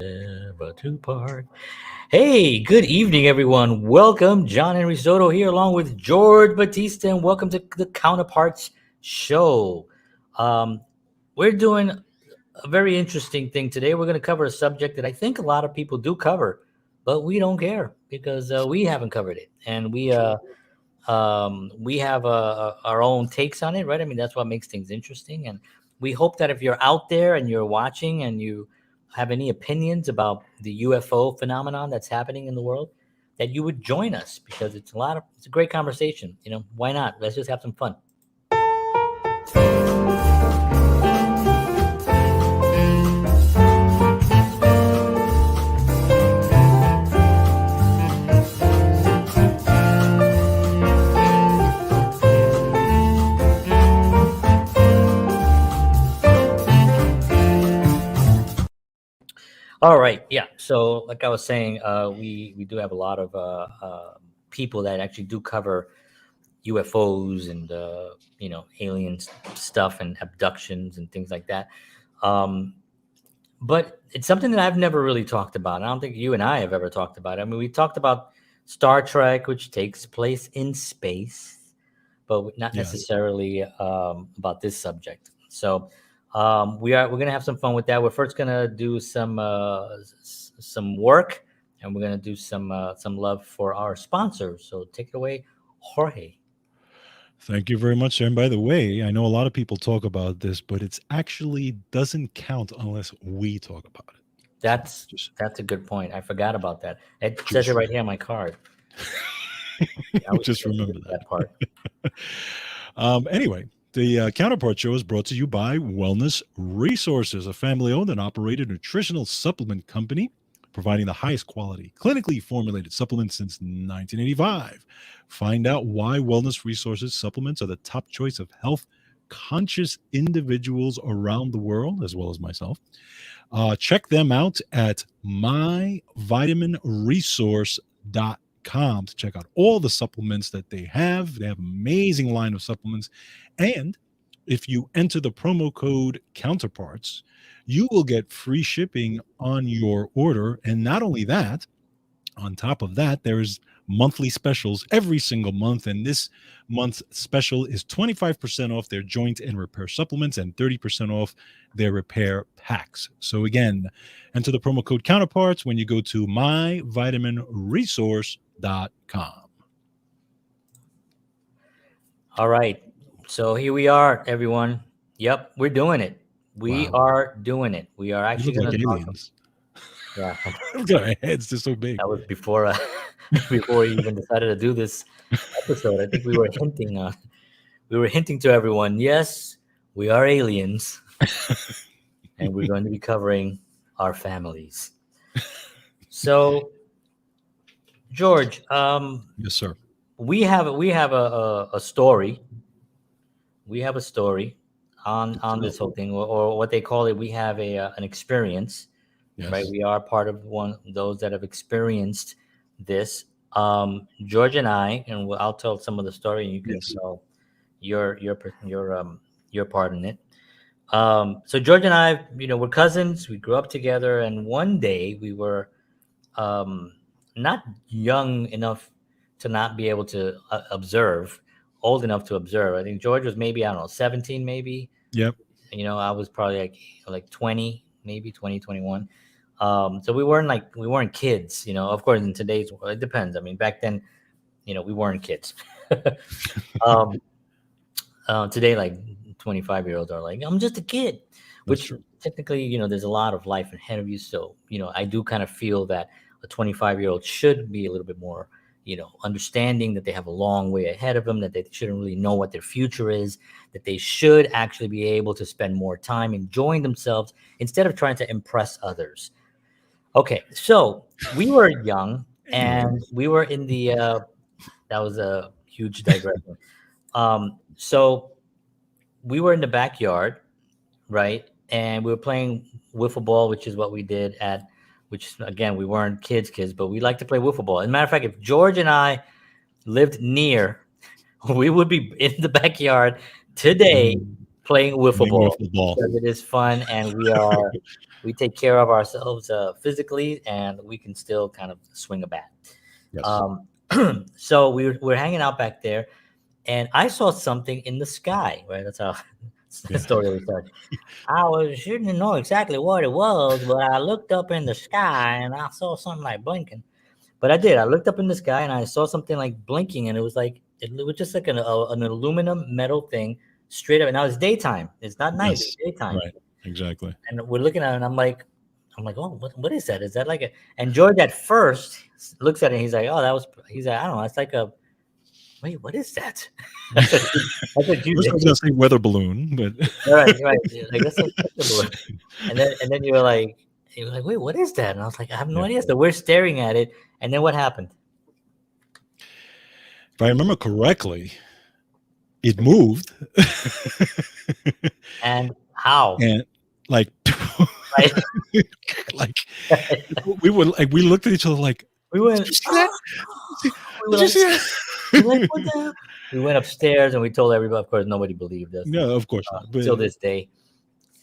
Never to part. Hey, good evening, everyone. Welcome, John Henry Soto here, along with George Batista, and welcome to the Counterparts show. Um, we're doing a very interesting thing today. We're going to cover a subject that I think a lot of people do cover, but we don't care because we haven't covered it, and we have our own takes on it, right? I mean, that's what makes things interesting. And we hope that if you're out there and you're watching and you have any opinions about the UFO phenomenon that's happening in the world, that you would join us because it's a great conversation. Why not? Let's just have some fun. All right, yeah. So, like I was saying, we do have a lot of people that actually do cover UFOs and alien stuff and abductions and things like that. Um, but it's something that I've never really talked about. I don't think you and I have ever talked about it. I mean, we talked about Star Trek, which takes place in space, but not Yes. necessarily about this subject. So we're gonna have some fun with that. We're first gonna do some work, and we're gonna do some love for our sponsors. So take it away, Jorge. Thank you very much, sir. And by the way, I know a lot of people talk about this, but it's actually doesn't count unless we talk about it. That's Just, that's a good point. I forgot about that. It says just, it right here on my card. I was just supposed to remember get to that part. that. Anyway, the Counterpart Show is brought to you by Wellness Resources, a family-owned and operated nutritional supplement company providing the highest quality, clinically formulated supplements since 1985. Find out why Wellness Resources supplements are the top choice of health conscious individuals around the world, as well as myself. Check them out at myvitaminresource.com to check out all the supplements that they have. They have an amazing line of supplements. And if you enter the promo code Counterparts, you will get free shipping on your order. And not only that, on top of that, there's monthly specials every single month. And this month's special is 25% off their joint and repair supplements and 30% off their repair packs. So again, enter the promo code Counterparts when you go to myvitaminresource.com. All right. So here we are, everyone. Yep, we're doing it. We Wow. are doing it. We are We actually look going like to talk. aliens. Yeah, Look at our heads, they're so big. that was before before we even decided to do this episode. I think we were hinting to everyone. Yes, we are aliens, and we're going to be covering our families. So, George, Yes, sir. we have a story. We have a story on this whole thing, or what they call it. We have an experience, right? Yes. We are part of one of those that have experienced this. George and I, and I'll tell some of the story, and you can Yes. tell your part in it. So George and I, we're cousins. We grew up together, and one day we were um, not young enough to not be able to observe, old enough to observe. I think George was maybe, I don't know, 17 maybe. Yep. I was probably like 20, maybe 20, 21. So we weren't kids. Of course, in today's world, it depends. I mean, back then, we weren't kids. um, Today, like 25-year-olds are like, I'm just a kid, That's which true. technically, there's a lot of life ahead of you. So, I do kind of feel that a 25-year-old should be a little bit more, understanding that they have a long way ahead of them, that they shouldn't really know what their future is, that they should actually be able to spend more time enjoying themselves instead of trying to impress others. Okay, so we were young Anyway. and we were in the, that was a huge digression. So we were in the backyard, right? And we were playing wiffle ball, which is what we did which again, we weren't kids, but we like to play wiffle ball. As a matter of fact, if George and I lived near, we would be in the backyard today Mm, playing wiffle playing ball wiffle ball. because it is fun and we are we take care of ourselves physically, and we can still kind of swing a bat. Yes. So we're hanging out back there, and I saw something in the sky. Right, that's how the Yeah. story always starts. Didn't know exactly what it was, but I looked up in the sky and I saw something like blinking. But I did. I looked up in the sky and I saw something like blinking, and it was like it was just like an aluminum metal thing straight up. And now it's daytime. It's not night. It's Yes. daytime. Right. Exactly. And we're looking at it, and I'm like, oh, what is that? Is that like a? And George at first looks at it, and he's like, oh, that was. He's like, I don't know. It's like a. Wait, what is that? That's what you First I was gonna say weather balloon, but right. Like that's acceptable. And then you were like, wait, what is that? And I was like, I have no Yeah. idea. So we're staring at it, and then what happened? if I remember correctly, it moved. And how? And like Right? like we looked at each other like, We went. did you see that? We were Did you like, see that? we were like, what the hell? We went upstairs and we told everybody. Of course, nobody believed us No, of course not. But till this day.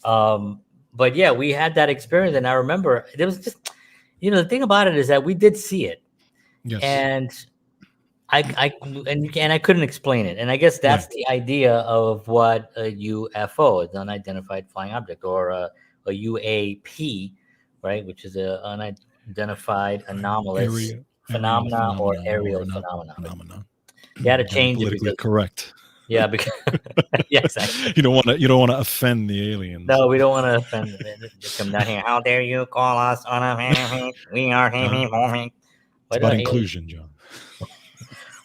But yeah, we had that experience, and I remember there was just, the thing about it is that we did see it, yes. and I couldn't explain it, and I guess that's the idea of what a UFO is, unidentified flying object, or a UAP, right, which is a unidentified anomalous phenomena or aerial phenomena. You had to change it politically because correct. yeah, because yeah, exactly. You don't want to offend the aliens. No, we don't want to offend them. They come down here. How dare you call us on a we are It's about inclusion, John.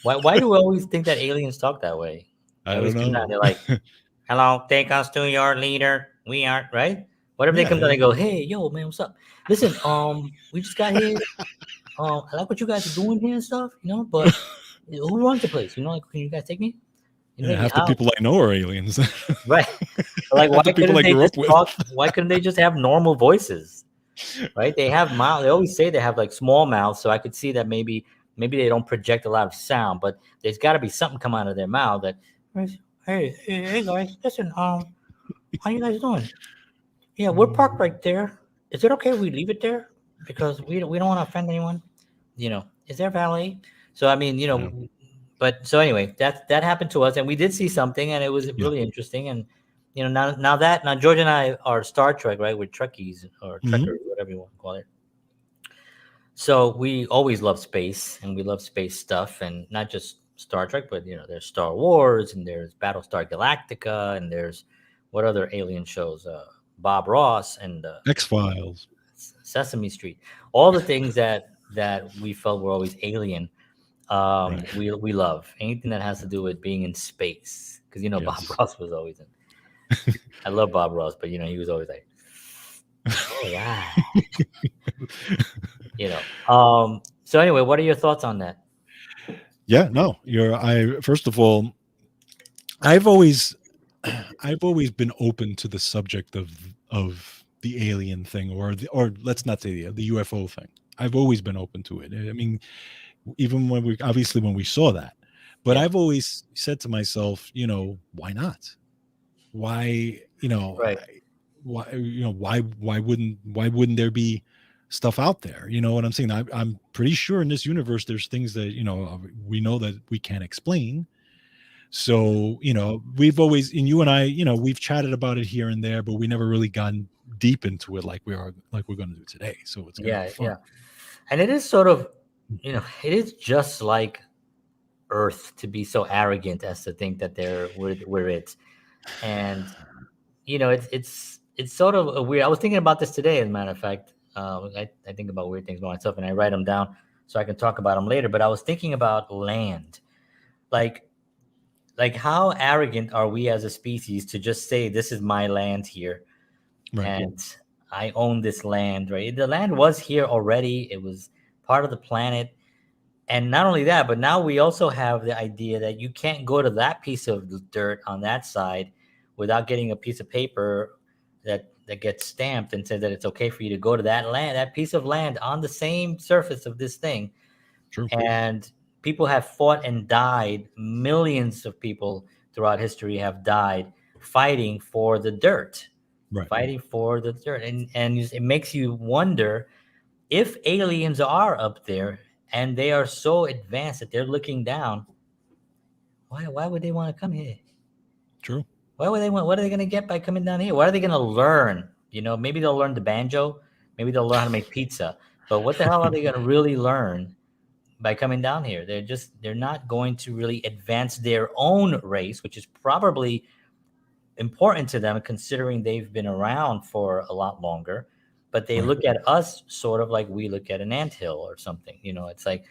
Why do we always think that aliens talk that way? I don't know. They're like, hello, take us to your leader. We are right. What if they come down and go, hey, yo, man, what's up? Listen, we just got here. I like what you guys are doing here and stuff, but who runs the place? Like, can you guys take me? Half the people I know are aliens. Right. Like, why couldn't they just have normal voices? Right? They have mouth. They always say they have like small mouths, so I could see that maybe they don't project a lot of sound, but there's got to be something come out of their mouth that, hey guys, listen, how you guys doing? Yeah, we're parked right there. Is it okay if we leave it there? Because we don't want to offend anyone. Is there valet? So I mean, But so anyway, that happened to us, and we did see something, and it was really interesting. And now George and I are Star Trek, right? We're Trekkies or Trekkers, whatever you want to call it. So we always love space, and we love space stuff, and not just Star Trek, but there's Star Wars, and there's Battlestar Galactica, and there's what other alien shows? Bob Ross and X-Files, Sesame Street, all the things that we felt were always alien. We love anything that has to do with being in space, because Bob Ross was always in. I love Bob Ross, but he was always like, oh yeah. So anyway, what are your thoughts on that? Yeah, no, first of all, I've always been open to the subject of the alien thing, or let's not say the UFO thing. I've always been open to it. I mean, even when we saw that, but I've always said to myself, why not? Why, right. Why wouldn't there be stuff out there? You know what I'm saying? I'm pretty sure in this universe there's things that we know that we can't explain. So we've always, and you and I, we've chatted about it here and there, but we never really gotten deep into it like we're going to do today. So it's gonna be fun. And it is sort of, it is just like Earth to be so arrogant as to think that we're it, and it's sort of a weird. I was thinking about this today, as a matter of fact. I think about weird things about myself, and I write them down so I can talk about them later. But I was thinking about land, like how arrogant are we as a species to just say this is my land here, and I own this land. Right, the land was here already. It was part of the planet. And not only that, but now we also have the idea that you can't go to that piece of dirt on that side without getting a piece of paper that gets stamped and says that it's okay for you to go to that piece of land on the same surface of this thing. True. And people have fought and died. Millions of people throughout history have died fighting for the dirt. Right. fighting for the dirt, and it makes you wonder if aliens are up there and they are so advanced that they're looking down. Why would they want to come here? True. Why would they want? What are they going to get by coming down here? What are they going to learn? You know, maybe they'll learn the banjo. Maybe they'll learn how to make pizza. But what the hell are they going to really learn by coming down here? They're not going to really advance their own race, which is probably important to them considering they've been around for a lot longer. But they Right. look at us sort of like we look at an anthill or something. You know, it's like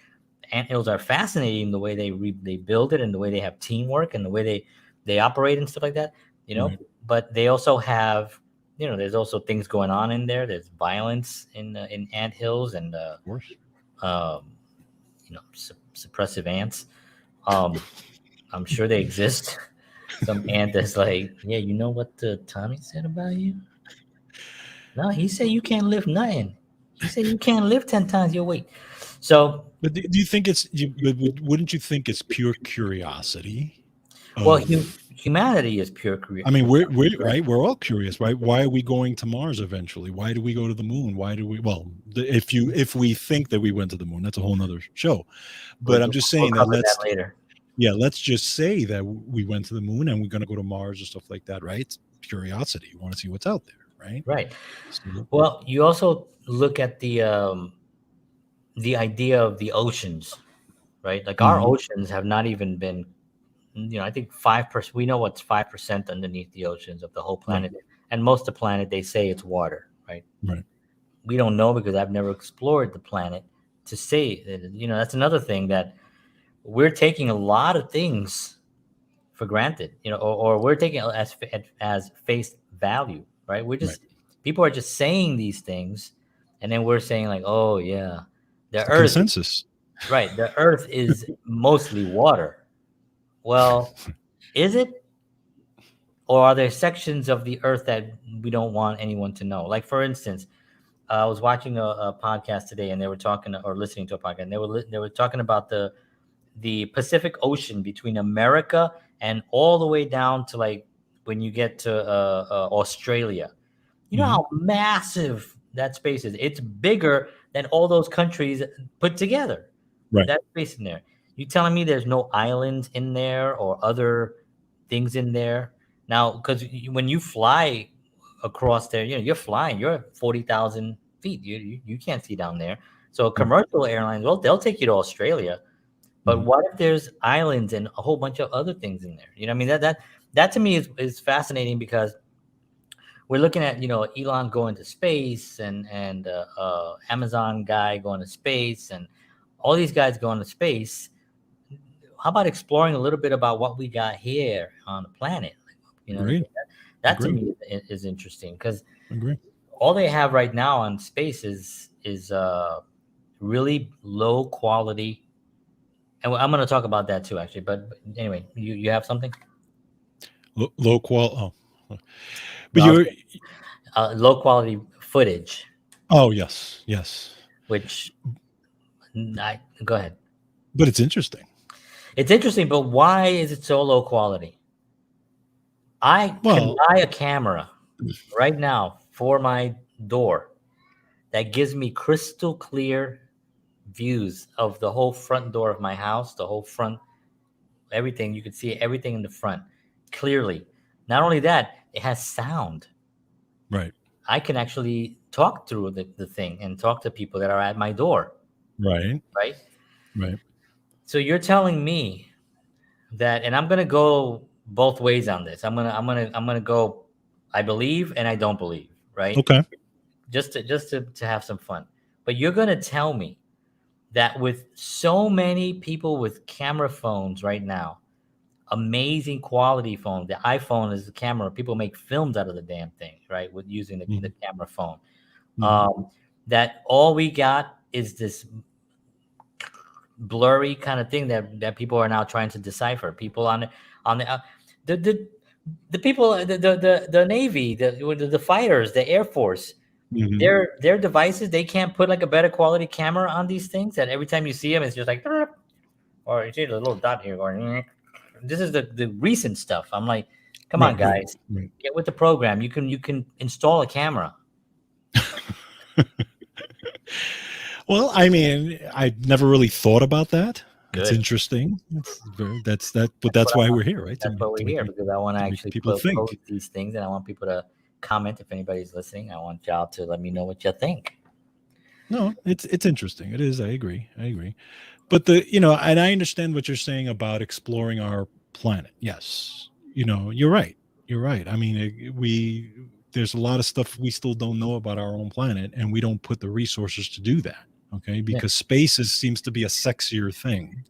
anthills are fascinating the way they build it and the way they have teamwork and the way they operate and stuff like that. You know, Right. but they also have, you know, there's also things going on in there. There's violence in anthills and Of course. um, you know, suppressive ants. I'm sure they exist. Some ant that's like, yeah, you know what Tommy said about you? No, he said you can't lift nothing. He said you can't lift 10 times your weight. So, But do you think it's? Wouldn't you think it's pure curiosity? well, Of, humanity is pure I mean, curiosity. we're right. We're all curious, right? Why are we going to Mars eventually? Why do we go to the moon? Why do we? Well, if we think that we went to the moon, that's a whole nother show. But I'm just We'll saying that cover that later. let's just say that we went to the moon and we're going to go to Mars and stuff like that, right? It's curiosity. You want to see what's out there, right? Right. So, Well, you also look at the idea of the oceans, right? Like our mhm, oceans have not even been, you know, I think 5%. We know what's 5% underneath the oceans of the whole right, planet, and most of the planet they say it's water, right? right, We don't know because I've never explored the planet to say. You know, that's another thing that we're taking a lot of things for granted, you know, or we're taking it as face value, right? We're right. just people are just saying these things, and then we're saying like, oh yeah, It's the the Earth, consensus. right? The Earth is mostly water. Well, is it, or are there sections of the Earth that we don't want anyone to know? Like for instance, I was watching a podcast today, and they were talking or listening to a podcast, and they were talking about the Pacific Ocean between America and all the way down to like when you get to Australia. You know Mhm, how massive that space is. It's bigger than all those countries put together. right. That space in there. You telling me there's no islands in there or other things in there? Now, because when you fly across there, you know you're flying. You're at 40,000 feet. You can't see down there. So Right. commercial airlines, well, they'll take you to Australia, but Mhm, what if there's islands and a whole bunch of other things in there? You know, what I mean that to me is fascinating because we're looking at, you know, Elon going to space and Amazon guy going to space and all these guys going to space. How about exploring a little bit about what we got here on the planet? You know what I Agreed. mean? That to Agree. me is interesting because Agree. all they have right now on space is really low quality. And I'm going to talk about that too, actually. But anyway, you have something? Low qual. Oh, but No, I was you're. low quality footage, Oh yes, yes. which I go ahead. But it's interesting. It's interesting, but why is it so low quality? I can Well, buy a camera right now for my door that gives me crystal clear views of the whole front door of my house, the whole front, everything. You can see everything in the front clearly. Not only that, it has sound. right, I can actually talk through the thing and talk to people that are at my door, right, right? right. So you're telling me that, and I'm gonna go both ways on this. I'm gonna go. I believe and I don't believe, right? Okay. Just to have some fun. But you're gonna tell me that with so many people with camera phones right now, amazing quality phone. The iPhone is the camera. People make films out of the damn thing, right? With using the Mhm, camera phone. mhm. Um, that all we got is this blurry kind of thing that people are now trying to decipher. People on the the the people the Navy, the fighters, the Air Force, Mhm. their devices, they can't put like a better quality camera on these things. That every time you see them, it's just like, or you see the little dot here going. This is the recent stuff. I'm like, Come on, Right, right, guys, right. get with the program. You can install a camera. Well, I mean, I never really thought about that. It's Good. interesting. But That's what that's I why want. we're here, right? That's why we're here, because I want to To make actually people pose think. these things, and I want people to comment. If anybody's listening, I want y'all to let me know what you think. No, it's interesting. It is. I agree. I agree. But and I understand what you're saying about exploring our planet. Yes, you're right. You're right. I mean, there's a lot of stuff we still don't know about our own planet, and we don't put the resources to do that. Okay, Yeah. because seems to be a sexier thing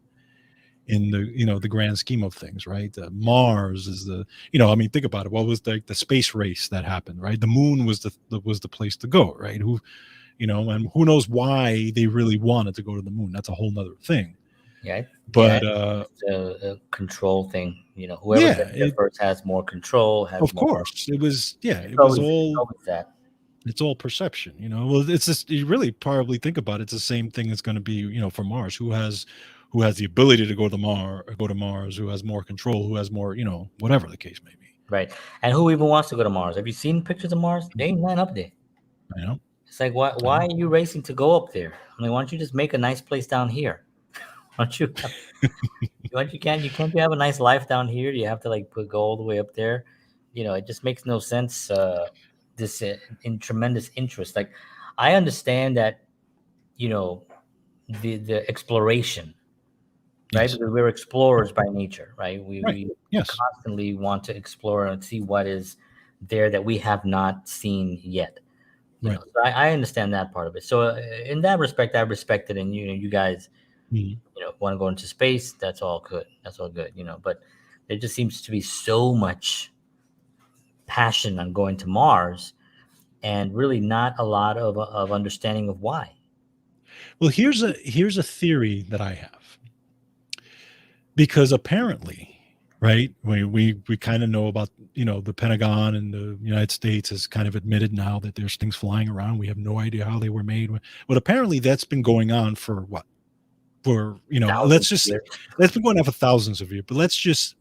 in the grand scheme of things, right? Mars is I mean, think about it. What was the space race that happened, right? The moon was the place to go, right? And who knows why they really wanted to go to the moon. That's a whole nother thing. Yeah. But It's a control thing. Whoever yeah, gets there first has more control, has of more. course it was. Yeah, It's it was always that. it's all perception. Well, it's just, you really probably think about it, it's the same thing that's going to be, for Mars. Who has the ability to go to Mars, who has more control, who has more, whatever the case may be. Right. And who even wants to go to Mars? Have you seen pictures of Mars? They ain't none up there. I know. It's like, why are you racing to go up there? I mean, why don't you just make a nice place down here? Why don't you? Why don't you can't you have a nice life down here? You have to go all the way up there. It just makes no sense. This in tremendous interest. Like, I understand that. You know, the exploration, right? Yes. Because we're explorers by nature, right? We Right. we Yes. constantly want to explore and see what is there that we have not seen yet. Right. So I understand that part of it. So in that respect, I respect it. And you guys, Mhm. want to go into space. That's all good. That's all good. But there just seems to be so much passion on going to Mars, and really not a lot of understanding of why. Well, here's a theory that I have, because apparently, right, we kind of know about, the Pentagon and the United States has kind of admitted now that there's things flying around. We have no idea how they were made, but apparently that's been going on for what? For Thousands of years. that's been going on for thousands of years. But let's just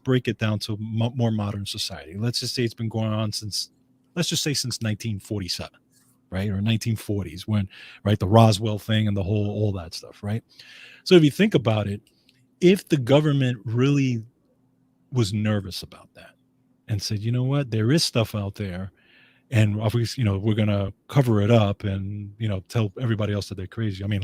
break it down to more modern society. Let's just say it's been going on since, let's just say, since 1947, right, or 1940s, when, right, the Roswell thing and all that stuff, right? So if you think about it, if the government really was nervous about that and said, you know what, there is stuff out there, and obviously, we're gonna cover it up and, tell everybody else that they're crazy. I mean,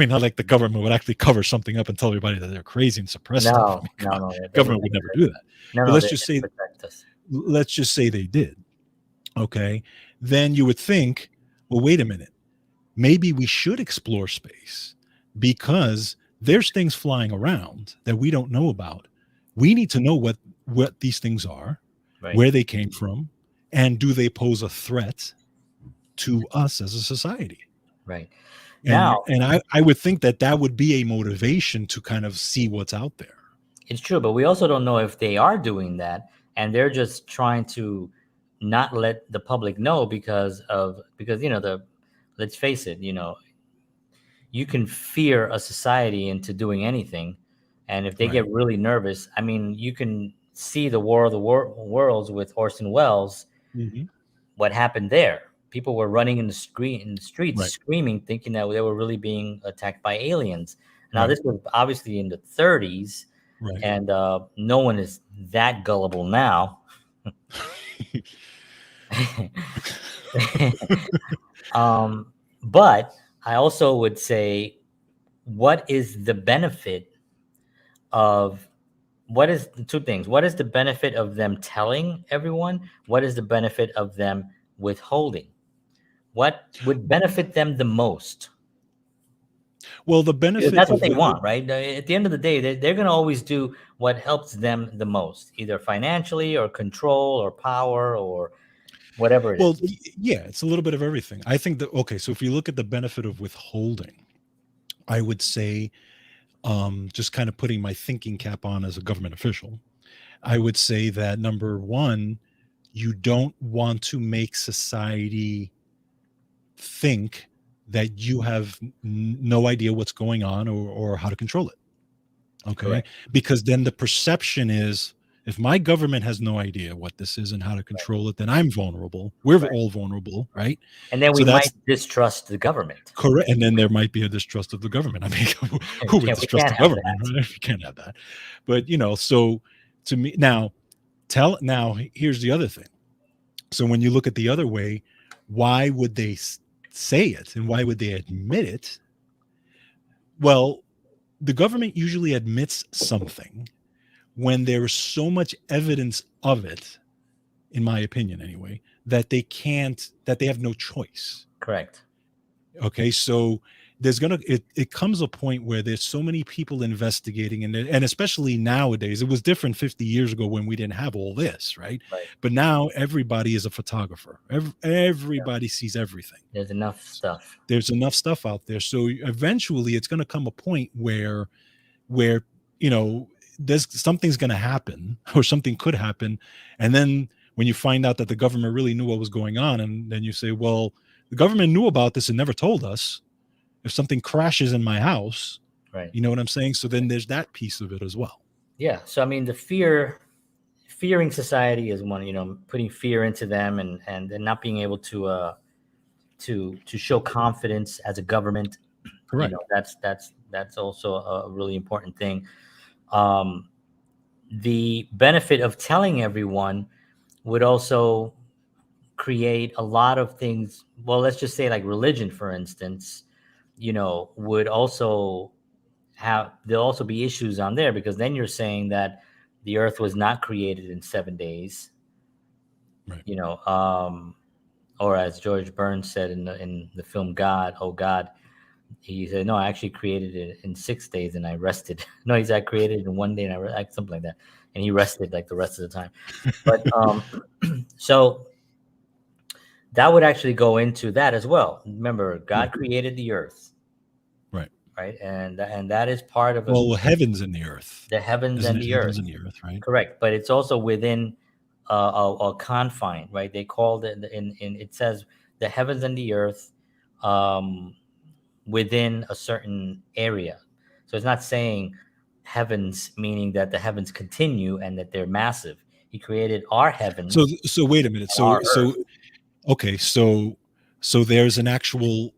not like the government would actually cover something up and tell everybody that they're crazy and suppress stuff. I No, mean, no, come on, no. They would government would never never do do that. that. No, But no, let's they just they say protect us. let's just say they did. Okay, then you would think, well, wait a minute, maybe we should explore space, because there's things flying around that we don't know about. We need to know what these things are, Right, where they came from, and do they pose a threat to us as a society. right. And Now, and I would think that would be a motivation to kind of see what's out there. it's true, but we also don't know if they are doing that, and they're just trying to not let the public know because the let's face it, you can fear a society into doing anything, and if they Right. get really nervous, I mean, you can see the War of the Worlds with Orson Welles. Mhm. What happened there? People were running in the streets Right. screaming, thinking that they were really being attacked by aliens. Now, Right. this was obviously in the 30s, Right. and no one is that gullible now. But I also would say, what is the benefit of what is two things? What is the benefit of them telling everyone? What is the benefit of them withholding? What would benefit them the most? Well, the Because benefit that's what of they it, want, right? At the end of the day, they're going to always do what helps them the most, either financially or control or power or whatever it well, is. yeah, it's a little bit of everything. I think that, okay, so if you look at the benefit of withholding, I would say, just kind of putting my thinking cap on as a government official, I would say that number one, you don't want to make society think that you have no idea what's going on, or how to control it. Okay. Correct. Because then the perception is, If my government has no idea what this is and how to control it, then I'm vulnerable. We're Right. all vulnerable, right? And then So we might that's distrust the government. correct. And then there might be a distrust of the government. I mean, who would We distrust can't the have government? that. Right? You can't have that. But so to me now, here's the other thing. So when you look at the other way, why would they say it and why would they admit it? Well, the government usually admits something when there is so much evidence of it, in my opinion anyway, that they have no choice. Correct. Okay, so it comes a point where there's so many people investigating, and especially nowadays. It was different 50 years ago when we didn't have all this, right? Right. But now everybody is a photographer. Everybody sees everything. There's enough stuff. There's enough stuff out there. So eventually it's going to come a point where there's something's going to happen, or something could happen, and then when you find out that the government really knew what was going on, and then you say, well, the government knew about this and never told us. If something crashes in my house, Right. you know what I'm saying? So then there's that piece of it as well. Yeah. So I mean, the fearing society is one. Putting fear into them, and not being able to show confidence as a government. Correct. That's also a really important thing. The benefit of telling everyone would also create a lot of things. Well, let's just say like religion, for instance, would also there'll also be issues on there, because then you're saying that the earth was not created in 7 days. Right. Or as George Burns said in the film God, oh God, he said, no, I actually created it in 6 days and I rested. No, he said I created it in 1 day and I something like that. And he rested like the rest of the time. But so that would actually go into that as well. Remember, God created the earth. Right. And that is part of the heavens and the earth. The heavens Isn't and it the heavens earth. and the earth, right? Correct. But it's also within a confine, right? They called it it says the heavens and the earth within a certain area. So it's not saying heavens, meaning that the heavens continue and that they're massive. He created our heavens. So wait a minute. Okay. So there's an actual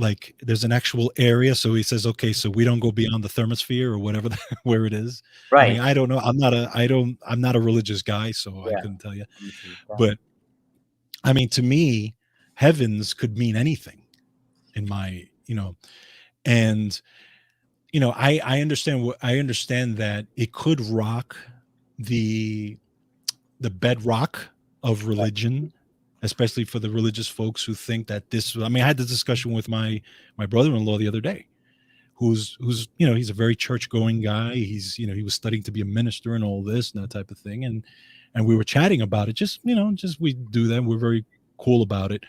like there's an actual area. So he says, okay, so we don't go beyond the thermosphere or whatever where it is. Right. I mean, I don't know. I'm not a religious guy, so I couldn't tell you. But I mean, to me, heavens could mean anything in my, and I understand that it could rock the bedrock of religion, especially for the religious folks who think that I had this discussion with my brother-in-law the other day, who's he's a very church-going guy. He was studying to be a minister and all this and that type of thing, and we were chatting about it. Just we do that. We're very cool about it.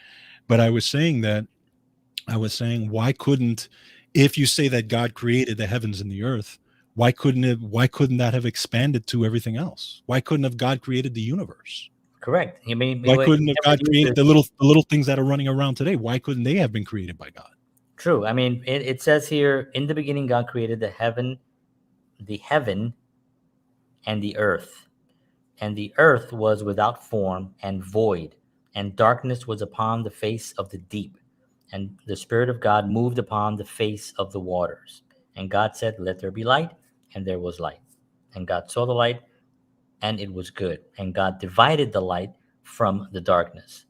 But I was saying, why couldn't, if you say that God created the heavens and the earth, why couldn't that have expanded to everything else? Why couldn't have God created the universe? Correct. I mean, why couldn't have God created the little things that are running around today? Why couldn't they have been created by God? True. I mean, it says here, in the beginning, God created the heaven and the earth. And the earth was without form and void, and darkness was upon the face of the deep. And the Spirit of God moved upon the face of the waters. And God said, let there be light, and there was light. And God saw the light, and it was good. And God divided the light from the darkness.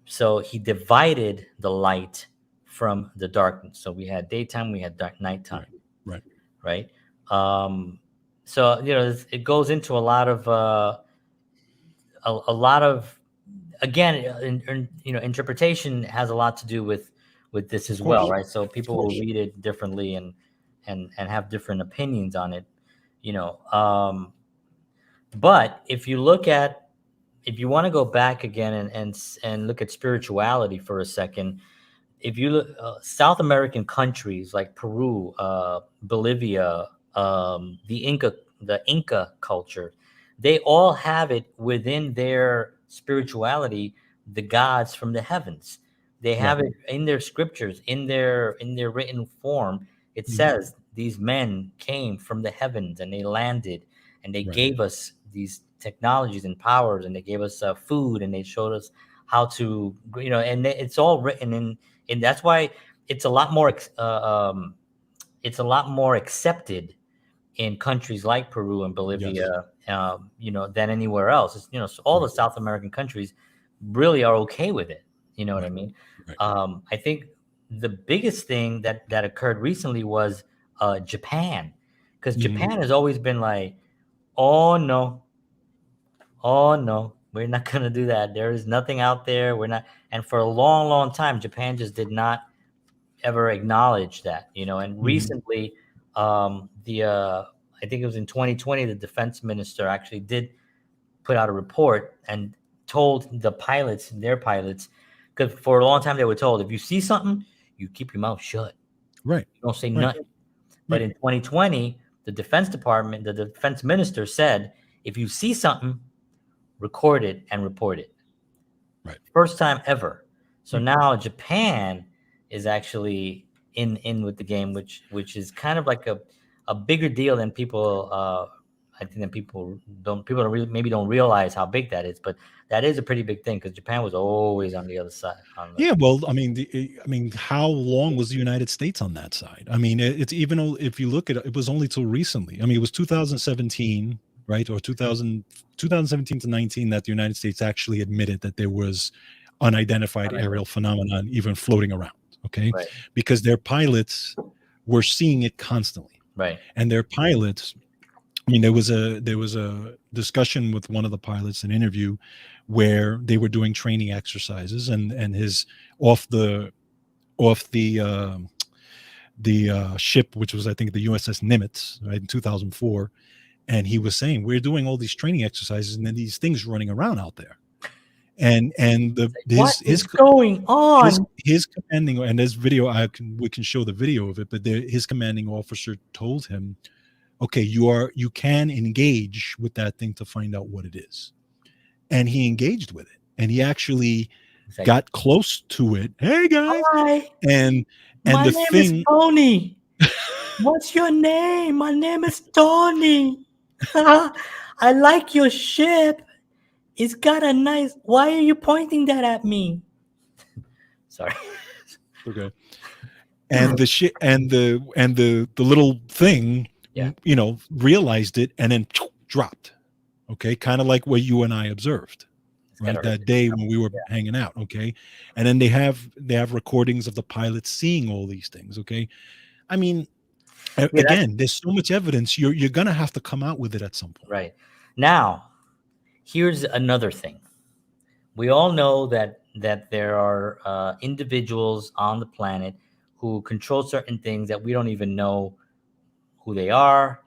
So he divided the light from the darkness. So we had daytime, we had nighttime. Right. So it goes into a lot of again, interpretation has a lot to do with this as well, right? So people will read it differently and have different opinions on it, but if you want to go back again and look at spirituality for a second, if you look South American countries like Peru, Bolivia, the Inca culture, they all have it within their spirituality, the gods from the heavens. They have it in their scriptures, in their written form. It says these men came from the heavens and they landed and they Right. gave us these technologies and powers, and they gave us food, and they showed us how to, and it's all written in. And that's why it's a lot more it's a lot more accepted in countries like Peru and Yes. Bolivia, than anywhere else. So all the Right. South American countries really are okay with it. You know what I Right. mean? Right. I think the biggest thing that occurred recently was Japan, because Mhm. Japan has always been like, oh no, oh no, we're not gonna do that. There is nothing out there. We're not. And for a long, long time, Japan just did not ever acknowledge that. And Mhm. recently, the I think it was in 2020, the defense minister actually did put out a report and told their pilots, because for a long time they were told, if you see something, you keep your mouth shut, Right. you don't say Right. nothing. But Right. in 2020, the defense minister said, if you see something, record it and report it. Right. First time ever. So Right. now Japan is actually in with the game, which is kind of like a bigger deal than people. I think that maybe don't realize how big that is, but that is a pretty big thing, because Japan was always on the other side. Yeah, well, I mean, how long was the United States on that side? I mean, it's even if you look at it, it was only till recently. I mean, it was 2017, right, or 2017 to 19 that the United States actually admitted that there was unidentified aerial phenomenon even floating around. Okay, Right, because their pilots were seeing it constantly, right, and their pilots. I mean, there was a discussion with one of the pilots, an interview, where they were doing training exercises, and his off the off the ship, which was I think the USS Nimitz, right, in 2004, and he was saying we're doing all these training exercises, and then these things running around out there, and the what is going his on? his commanding, and there's video, we can show the video of it, but his commanding officer told him, okay, you can engage with that thing to find out what it is. And he engaged with it, and he actually It's like, got close to it. Hey guys. hi, and and my the name is thing Tony. What's your name? My name is Tony. I like your ship. It's got a nice. Why are you pointing that at me? Sorry. okay, and the shit, and the little thing, Yeah. realized it, and then dropped. Okay, kind of like what you and I observed, It's got right, a that day when we were yeah. hanging out. Okay, and then they have recordings of the pilots seeing all these things. Okay, I mean, Yeah, that's again, there's so much evidence. You're gonna have to come out with it at some point. right. Now, here's another thing. We all know that there are individuals on the planet who control certain things that we don't even know who they are.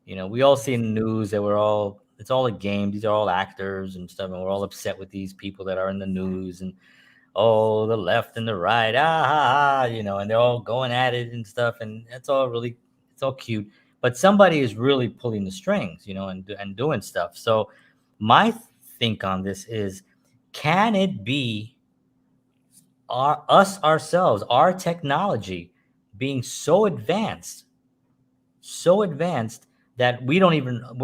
We all see in the news that it's all a game. These are all actors and stuff, and we're all upset with these people that are in the news, and oh, the left and the right, and they're all going at it and stuff, and it's all cute. But somebody is really pulling the strings, and doing stuff. So my think on this is, can it be ourselves, our technology being so advanced that we're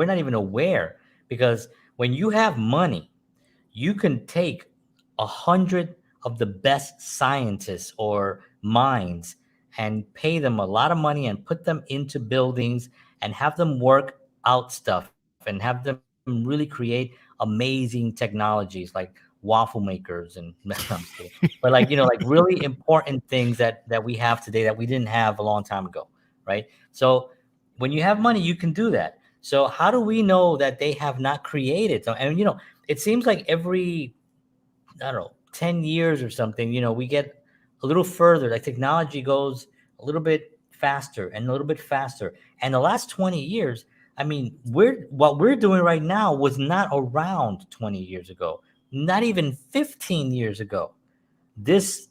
not even aware? Because when you have money, you can take 100 of the best scientists or minds and pay them a lot of money and put them into buildings and have them work out stuff and have them really create amazing technologies like waffle makers and I'm just kidding. But like really important things that we have today that we didn't have a long time ago, right? So when you have money, you can do that. So how do we know that they have not created? And it seems like every, I don't know, 10 years or something, we get a little further. Like technology goes a little bit faster and a little bit faster. And the last 20 years, I mean, what we're doing right now was not around 20 years ago, not even 15 years ago. This,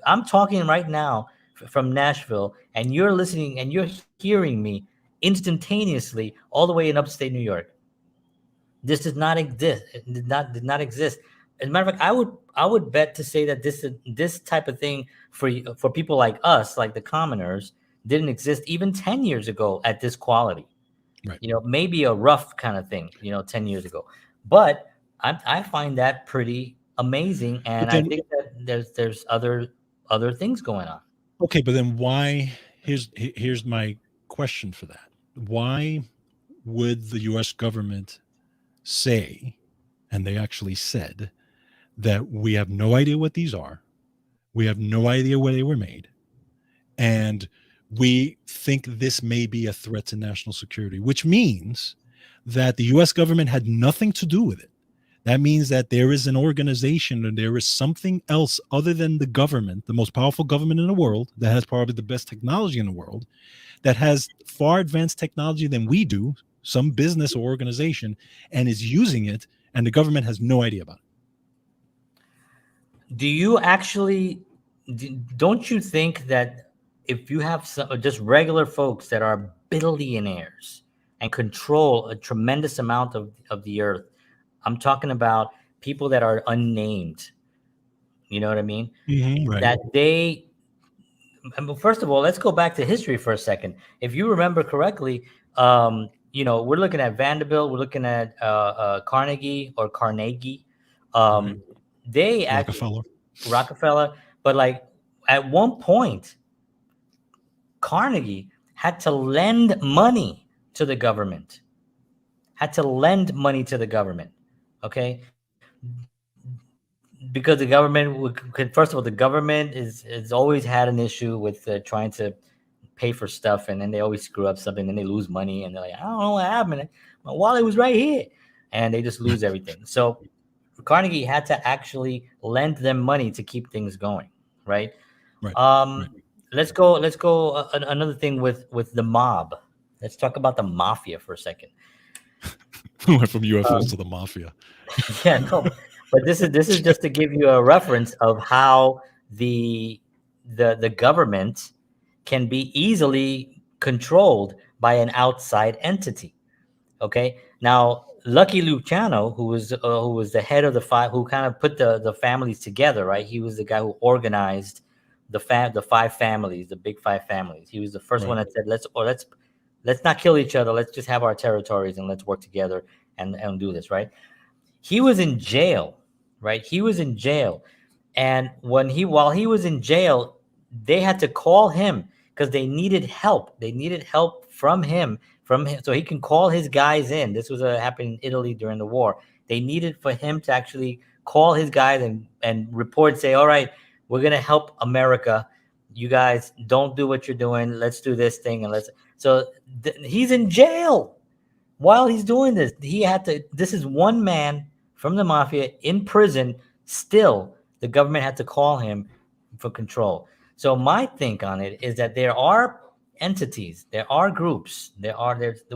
I'm talking right now from Nashville, and you're listening and you're hearing me instantaneously all the way in upstate New York. This did not exist. It did not exist. As a matter of fact, I would bet to say that this type of thing for people like us, like the commoners, didn't exist even 10 years ago at this quality. Right. Maybe a rough kind of thing, 10 years ago. But I find that pretty amazing, and But I then, think that there's other things going on. okay, but then why? Here's my question for that. Why would the U.S. government say, and they actually said, that we have no idea what these are, we have no idea where they were made, and we think this may be a threat to national security, which means that the US government had nothing to do with it. That means that there is an organization and there is something else other than the government, the most powerful government in the world, that has probably the best technology in the world, that has far advanced technology than we do, some business or organization, and is using it, and the government has no idea about it. Do you actually, don't you think that if you have just regular folks that are billionaires and control a tremendous amount of the earth, I'm talking about people that are unnamed, you know what I mean? Right. That first of all, let's go back to history for a second. If you remember correctly, we're looking at Vanderbilt, we're looking at Carnegie. They actually Rockefeller, but like at one point, Carnegie had to lend money to the government. Okay, because the government first of all, the government is always had an issue with trying to pay for stuff, and then they always screw up something, and they lose money, and they're like, I don't know what happened. My wallet was right here, and they just lose everything. So Carnegie had to actually lend them money to keep things going, right? Right. Let's go. Another thing with the mob. Let's talk about the mafia for a second. Went from UFOs to the mafia. Yeah, no, but this is just to give you a reference of how the government can be easily controlled by an outside entity. Okay, now Lucky Luciano, who was the head of the five, who kind of put the families together, right? He was the guy who organized the five families, the big five families. He was the first one that said, let's not kill each other. Let's just have our territories and let's work together and do this, right? He was in jail, right? He was in jail, and while he was in jail, they had to call him because they needed help. They needed help from him, so he can call his guys in. This was happening in Italy during the war. They needed for him to actually call his guys and report, say, all right, we're going to help America. You guys don't do what you're doing. Let's do this thing. He's in jail while he's doing this. This is one man from the mafia in prison. Still, the government had to call him for control. So my think on it is that there are entities, there are groups,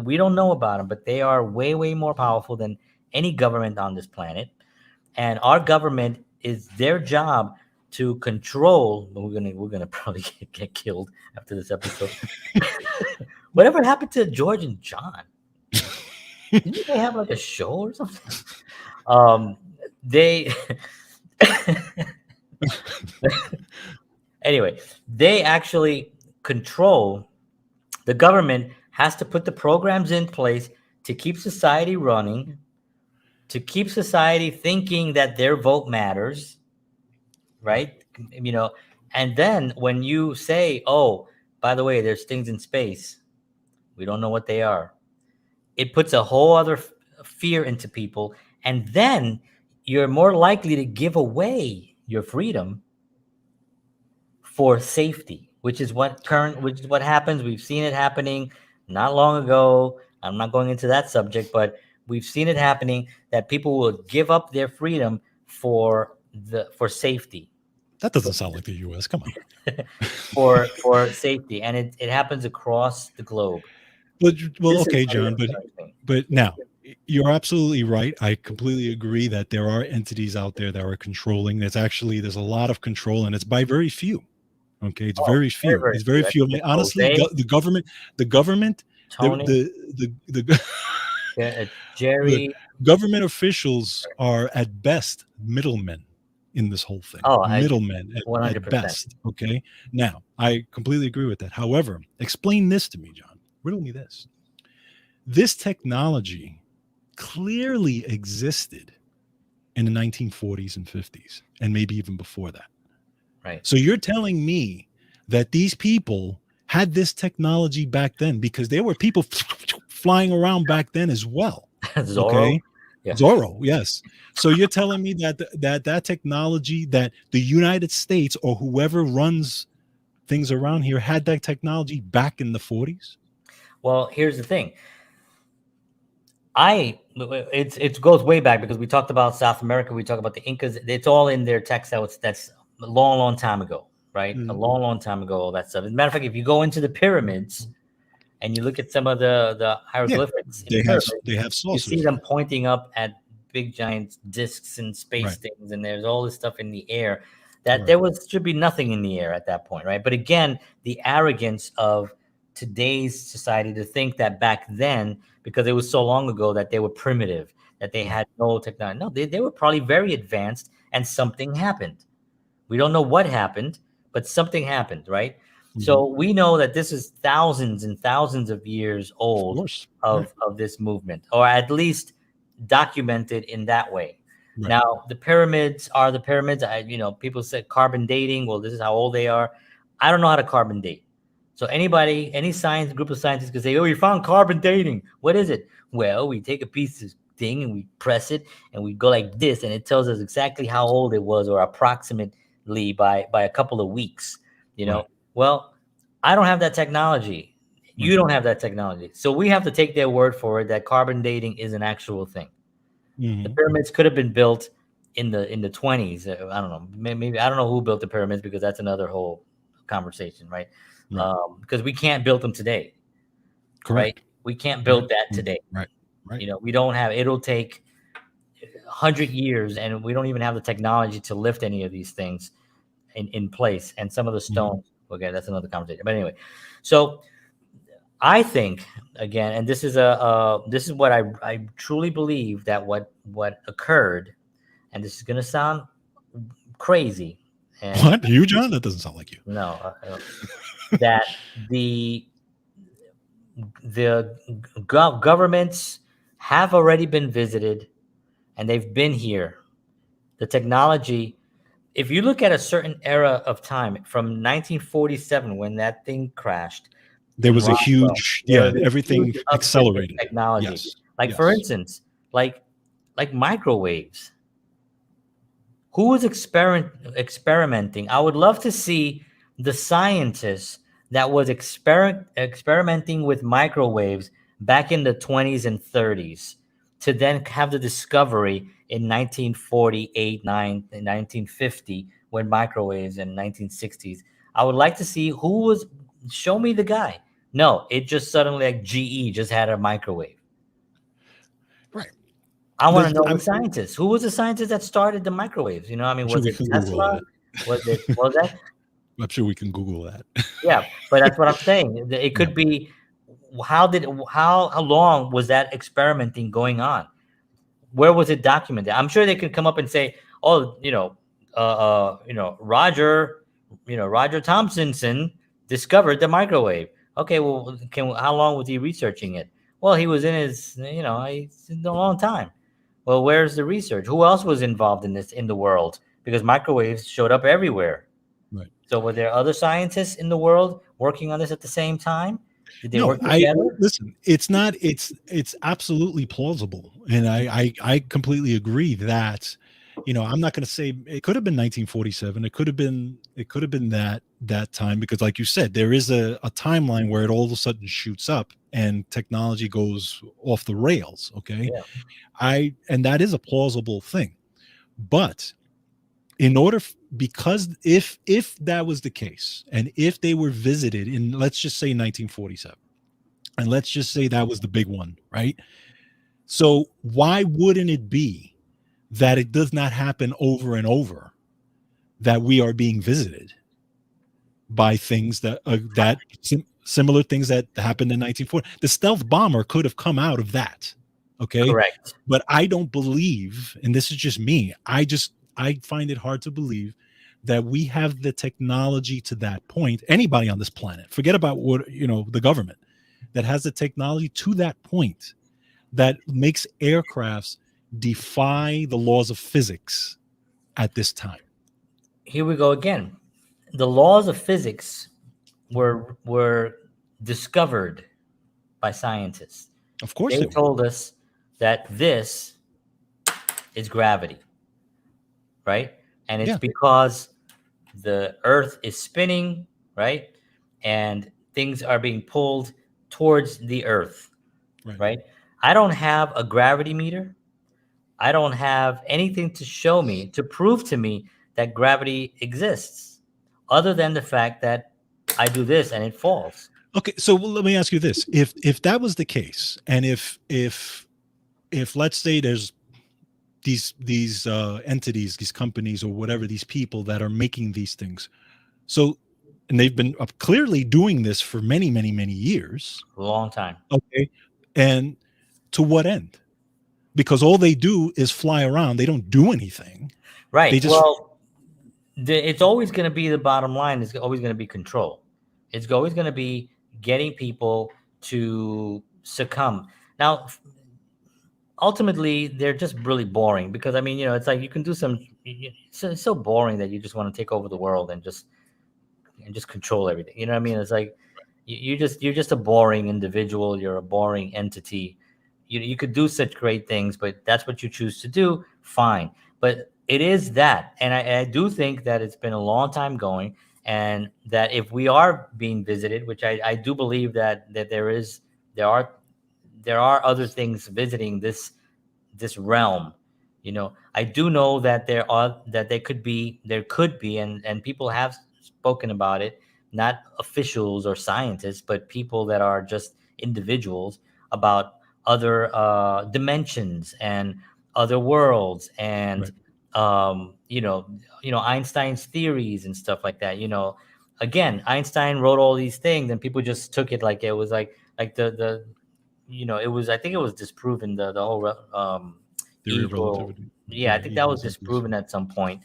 we don't know about them, but they are way, way more powerful than any government on this planet. And our government is their job to control. We're gonna probably get killed after this episode. Whatever happened to George and John? Didn't they have like a show or something? They anyway, they actually control. The government has to put the programs in place to keep society running, to keep society thinking that their vote matters, right? And then when you say, oh, by the way, there's things in space, we don't know what they are, it puts a whole other fear into people, and then you're more likely to give away your freedom for safety, which is what happens. We've seen it happening not long ago. I'm not going into that subject, but we've seen it happening, that people will give up their freedom for safety. That doesn't sound like the U.S. Come on. for safety, and it happens across the globe. Well, okay, John, but now you're absolutely right. I completely agree that there are entities out there that are controlling. There's a lot of control, and it's by very few. Okay, it's very few. It's very few. I mean, honestly, the government, Tony, Jerry, the government officials are at best middlemen in this whole thing. Oh, Middlemen at 100%. best. Okay. Now, I completely agree with that. However, explain this to me, John. Riddle me this. This technology clearly existed in the 1940s and 50s, and maybe even before that. Right. So you're telling me that these people had this technology back then, because there were people flying around back then as well. Zorro. Okay. Yeah. Zorro, yes. So you're telling me that that technology, that the United States or whoever runs things around here had that technology back in the 40s? Well, here's the thing. It goes way back, because we talked about South America, we talked about the Incas. It's all in their text. That's a long time ago, right? A long time ago, all that stuff. As a matter of fact, if you go into the pyramids and you look at some of the hieroglyphics, they have saucers. You see them pointing up at big giant discs and space things, and there's all this stuff in the air that there should be nothing in the air at that point, right? But again, the arrogance of today's society to think that back then, because it was so long ago, that they were primitive, that they had no technology. No, they were probably very advanced, and something happened. We don't know what happened, but something happened, right? So we know that this is thousands and thousands of years old of this movement, or at least documented in that way. Right. Now, the pyramids are the pyramids. People said carbon dating. Well, this is how old they are. I don't know how to carbon date. So any group of scientists could say, oh, you found carbon dating. What is it? Well, we take a piece of thing and we press it and we go like this, and it tells us exactly how old it was, or approximately by a couple of weeks, Right. Well, I don't have that technology. You don't have that technology. So we have to take their word for it that carbon dating is an actual thing. The pyramids could have been built in the 20s. I don't know. Maybe I don't know who built the pyramids, because that's another whole conversation, right? Because we can't build them today. Correct. Right? We can't build that today. Right. We don't have. It'll take 100 years, and we don't even have the technology to lift any of these things in place. And some of the stones. Okay, that's another conversation. But anyway, so I think, again, and this is what I truly believe, that what occurred, and this is going to sound crazy. And what? You, John? That doesn't sound like you. No, that the governments have already been visited, and they've been here. The technology, if you look at a certain era of time from 1947, when that thing crashed, there was a huge, everything accelerated. Technology. Yes. For instance, like microwaves. Who was experimenting? I would love to see the scientists that was experimenting with microwaves back in the 20s and 30s, to then have the discovery in 1948, 1950, when microwaves, in 1960s. I would like to see who was. Show me the guy. No, it just suddenly, like, GE just had a microwave. Right. I want to know the scientist. Who was the scientist that started the microwaves? Was it Tesla? Was that? I'm sure we can Google that. Yeah, but that's what I'm saying. It could be. How long was that experimenting going on? Where was it documented? I'm sure they could come up and say, oh, Roger Thompson discovered the microwave. Okay, well, how long was he researching it? Well, he was in his, a long time. Well, where's the research? Who else was involved in this in the world? Because microwaves showed up everywhere. Right. So were there other scientists in the world working on this at the same time? Did they work together? Listen, it's not. It's absolutely plausible, and I completely agree that. I'm not going to say it could have been 1947. It could have been that time, because, like you said, there is a timeline where it all of a sudden shoots up and technology goes off the rails. Okay, and that is a plausible thing, but because if that was the case, and if they were visited in, let's just say, 1947, and let's just say that was the big one, right? So why wouldn't it be that it does not happen over and over, that we are being visited by things that similar things that happened in 1940? The stealth bomber could have come out of that. Okay. Correct. But I don't believe, and this is just me, I just I find it hard to believe that we have the technology to that point. Anybody on this planet, forget about what, the government, that has the technology to that point that makes aircrafts defy the laws of physics at this time. Here we go again. The laws of physics were discovered by scientists. Of course They they were. told us that this is gravity, right? And it's Yeah. because the Earth is spinning, right? And things are being pulled towards the Earth, right? I don't have a gravity meter. I don't have anything to show me, to prove to me that gravity exists, other than the fact that I do this and it falls. Okay, so let me ask you this: if that was the case, and if let's say there's these entities, these companies, or whatever, these people that are making these things, so, and they've been clearly doing this for many, many, many years, A long time. okay, and to what end? Because all they do is fly around; they don't do anything. Right. They just, Well, it's always going to be, the bottom line is always going to be control. It's always going to be getting people to succumb. Now, ultimately, they're just really boring because, I mean, it's like you can do it's so boring that you just want to take over the world and just control everything. You know what I mean? It's like you're just a boring individual. You're a boring entity. You could do such great things, but that's what you choose to do. Fine. But it is that. And I do think that it's been a long time going, and that if we are being visited, which I do believe that there are other things visiting this realm. I do know that there could be, and people have spoken about it, not officials or scientists, but people that are just individuals, about other dimensions and other worlds, and Einstein's theories and stuff like that. Again, Einstein wrote all these things, and people just took it like it was like the it was, I think it was disproven, the whole theory of evil. relativity. Yeah, I think that was exactly. disproven at some point,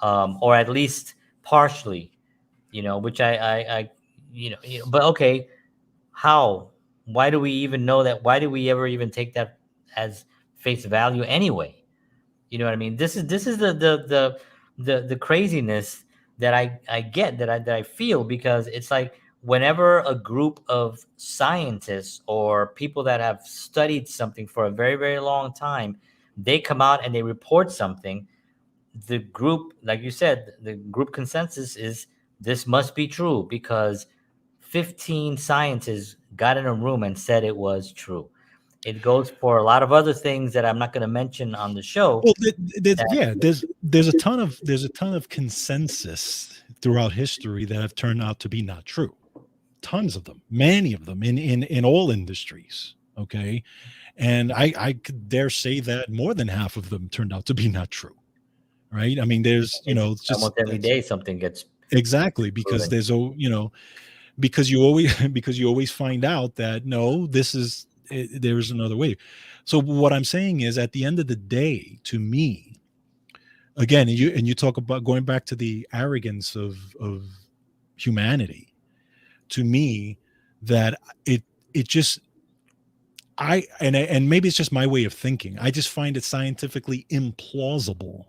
or at least partially. Which I but okay, how? Why do we even know that? Why do we ever even take that as face value anyway? You know what I mean? This is the craziness that I get, that I feel, because it's like whenever a group of scientists or people that have studied something for a very, very long time, they come out and they report something, the group, like you said, the group consensus is this must be true because 15 scientists got in a room and said it was true. It goes for a lot of other things that I'm not going to mention on the show. Well, there's a ton of consensus throughout history that have turned out to be not true. Tons of them, many of them in all industries. Okay, and I could dare say that more than half of them turned out to be not true. Right? I mean, there's it's just almost every day something gets exactly, because proven. there's because you always find out that no, there's another way. So what I'm saying is, at the end of the day, to me, again, and you talk about going back to the arrogance of humanity, to me, that it just, and maybe it's just my way of thinking, I just find it scientifically implausible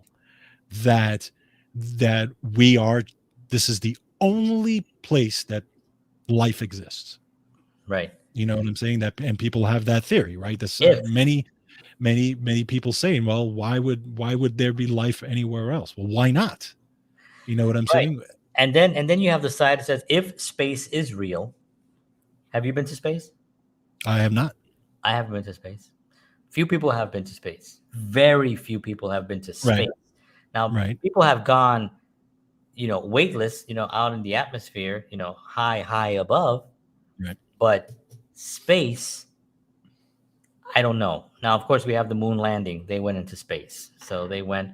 that this is the only place that life exists. Right. You know what I'm saying? That, and people have that theory, right? This many people saying, well, why would there be life anywhere else? Well, why not? You know what I'm saying? And then you have the side that says, if space is real, have you been to space? I have not. I haven't been to space. Few people have been to space. Very few people have been to space. Right. Now, Right. people have gone, weightless, out in the atmosphere, high above. Right. But space, I don't know. Now, of course, we have the moon landing. They went into space. So they went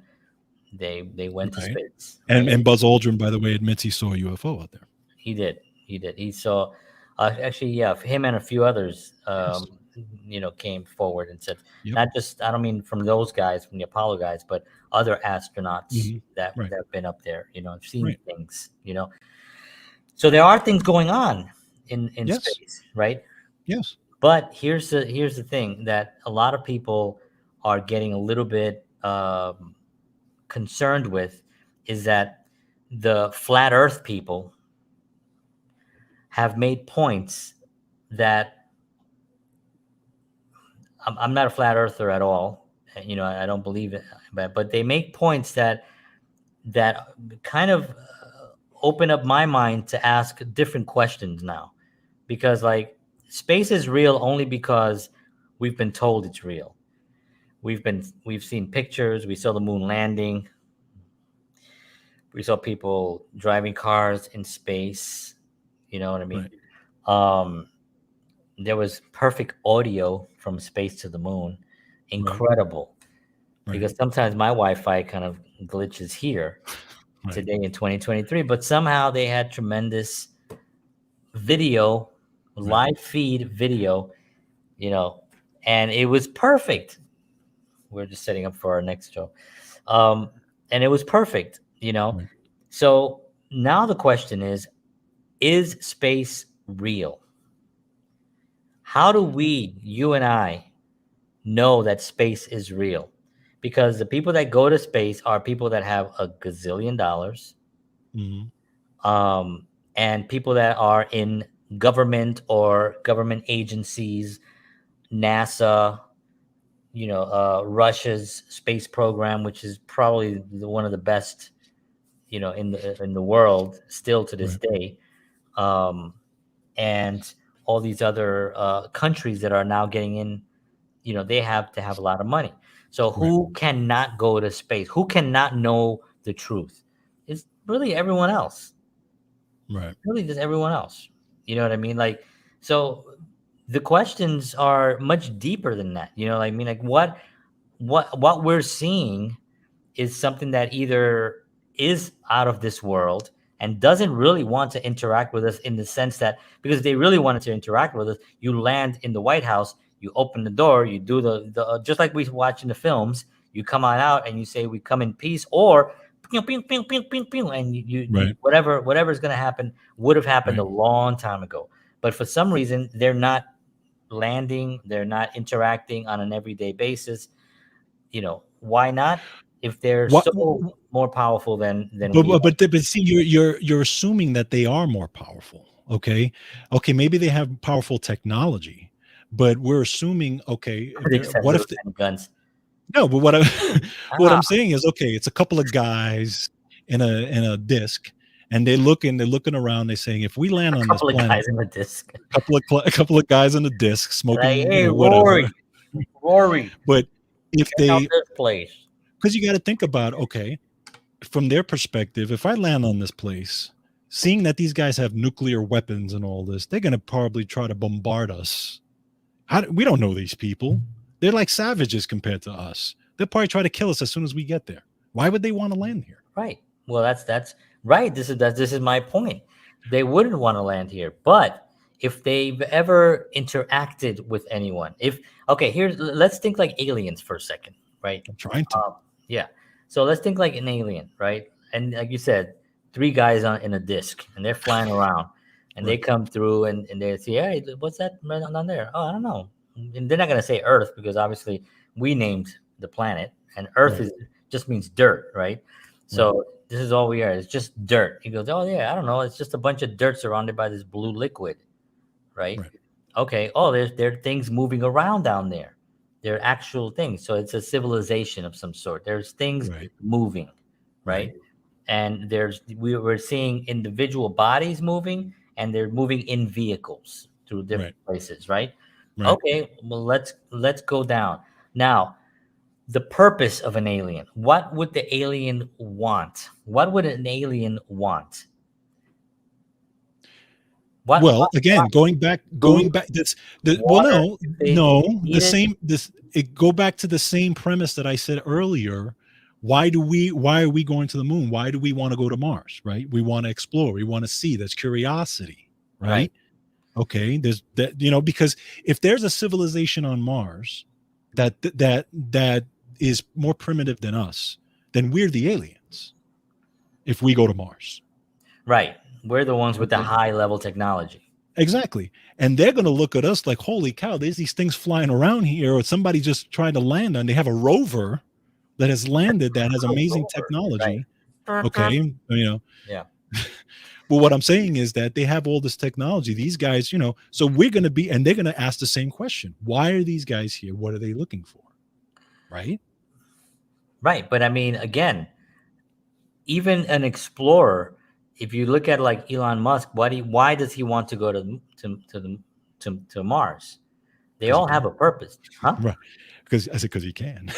to space. Right? And Buzz Aldrin, by the way, admits he saw a UFO out there. He did. He saw, actually, yeah, him and a few others. Yes. came forward and said, Yep. not just, I don't mean from those guys, from the Apollo guys, but other astronauts that Right. have been up there, seen Right. things, So there are things going on in Yes. space, right? Yes. But here's the thing that a lot of people are getting a little bit concerned with, is that the flat Earth people have made points that I'm not a flat earther at all. I don't believe it, but they make points that kind of open up my mind to ask different questions now, because like space is real only because we've been told it's real. We've seen pictures. We saw the moon landing. We saw people driving cars in space. You know what I mean? Right. There was perfect audio from space to the moon. Incredible. Right. Because sometimes my Wi-Fi kind of glitches here Right. today in 2023, but somehow they had tremendous video, live feed video, and it was perfect. We're just setting up for our next show. And it was perfect, Right. So now the question is space real? How do you and I, know that space is real? Because the people that go to space are people that have a gazillion dollars, and people that are in government or government agencies, NASA, Russia's space program, which is probably one of the best, in the world still to this day, and all these other countries that are now getting in. They have to have a lot of money. So who cannot go to space? Who cannot know the truth? It's really everyone else. Right. Really just everyone else. You know what I mean? Like, so the questions are much deeper than that. You know what I mean? Like what we're seeing is something that either is out of this world and doesn't really want to interact with us, in the sense that, because if they really wanted to interact with us, you land in the White House, you open the door, you do the just like we watch in the films, you come on out and you say, we come in peace, or pew, pew, pew, pew, pew, pew, and you whatever's going to happen would have happened a long time ago. But for some reason, they're not landing, they're not interacting on an everyday basis. Why not? If they're so more powerful than we are. But see, you're assuming that they are more powerful. Okay, maybe they have powerful technology, but we're assuming, okay, what if guns? No, but what I'm saying is, okay, it's a couple of guys in a disc, and they're looking around, they're saying, if we land on this planet, guys in the disc, a couple of guys in the disc smoking, like, hey, whatever. Rory, but if they, this place, because you got to think about, okay, from their perspective, if I land on this place, seeing that these guys have nuclear weapons and all this, they're going to probably try to bombard us. We don't know these people. They're like savages compared to us. They'll probably try to kill us as soon as we get there. Why would they want to land here? Right. Well, that's right. This is my point. They wouldn't want to land here. But if they've ever interacted with anyone, let's think like aliens for a second, right? I'm trying to. Yeah. So let's think like an alien, right? And like you said, 3 guys in a disc, and they're flying around, and they come through, and they say, hey, what's that on there? Oh, I don't know. And they're not going to say Earth, because obviously we named the planet, and Earth just means dirt, right? So this is all we are. It's just dirt. He goes, oh yeah, I don't know. It's just a bunch of dirt surrounded by this blue liquid, right? Okay. Oh, there are things moving around down there. There are actual things. So it's a civilization of some sort. There's things moving, right? And we're seeing individual bodies moving, and they're moving in vehicles through different places, right? Okay, well, let's go down. Now, the purpose of an alien. What would the alien want? What would an alien want? Again, going back this water, go back to the same premise that I said earlier. Why are we going to the moon? Why do we want to go to Mars? Right? We want to explore, we want to see. That's curiosity, right? Okay, there's that, because if there's a civilization on Mars that is more primitive than us, then we're the aliens if we go to Mars. Right. We're the ones with the Okay. high level technology. Exactly. And they're going to look at us like, holy cow, there's these things flying around here, or somebody just tried to land on. They have a rover that has landed that has amazing technology. Right. Okay. Yeah. But what I'm saying is that they have all this technology. These guys, so we're going to be, and they're going to ask the same question. Why are these guys here? What are they looking for? Right. Right. But I mean, again, even an explorer, if you look at like Elon Musk, why does he want to go to Mars? They all have a purpose, huh? Right. Because he can.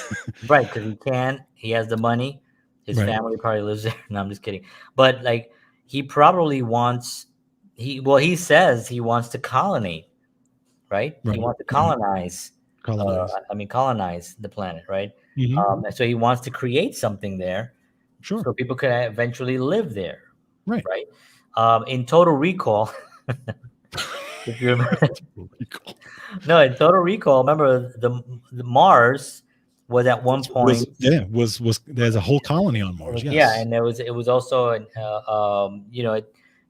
Right, because he can. He has the money. His Right. family probably lives there. No, I'm just kidding. But like, he probably wants. He says he wants to colonize, right? He Right. wants to colonize. Colonize. Colonize the planet, right? Mhm. And so he wants to create something there, Sure. so people could eventually live there, Right. right? In Total Recall, if you remember, Recall. no, in Total Recall, remember the Mars was at one point. Was there's a whole colony on Mars? Yes. Yeah, and it was also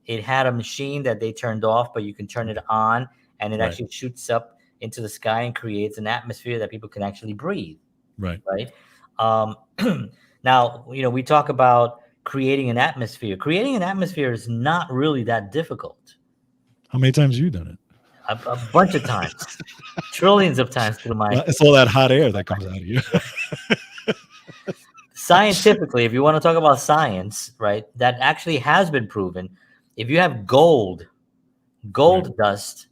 it had a machine that they turned off, but you can turn it on, and it Right. actually shoots up into the sky and creates an atmosphere that people can actually breathe. Right. Right. Now, we talk about creating an atmosphere. Creating an atmosphere is not really that difficult. How many times have you done it? A bunch of times, trillions of times through my. It's all that hot air that comes out of you. Scientifically, if you want to talk about science, right, that actually has been proven. If you have gold Right. dust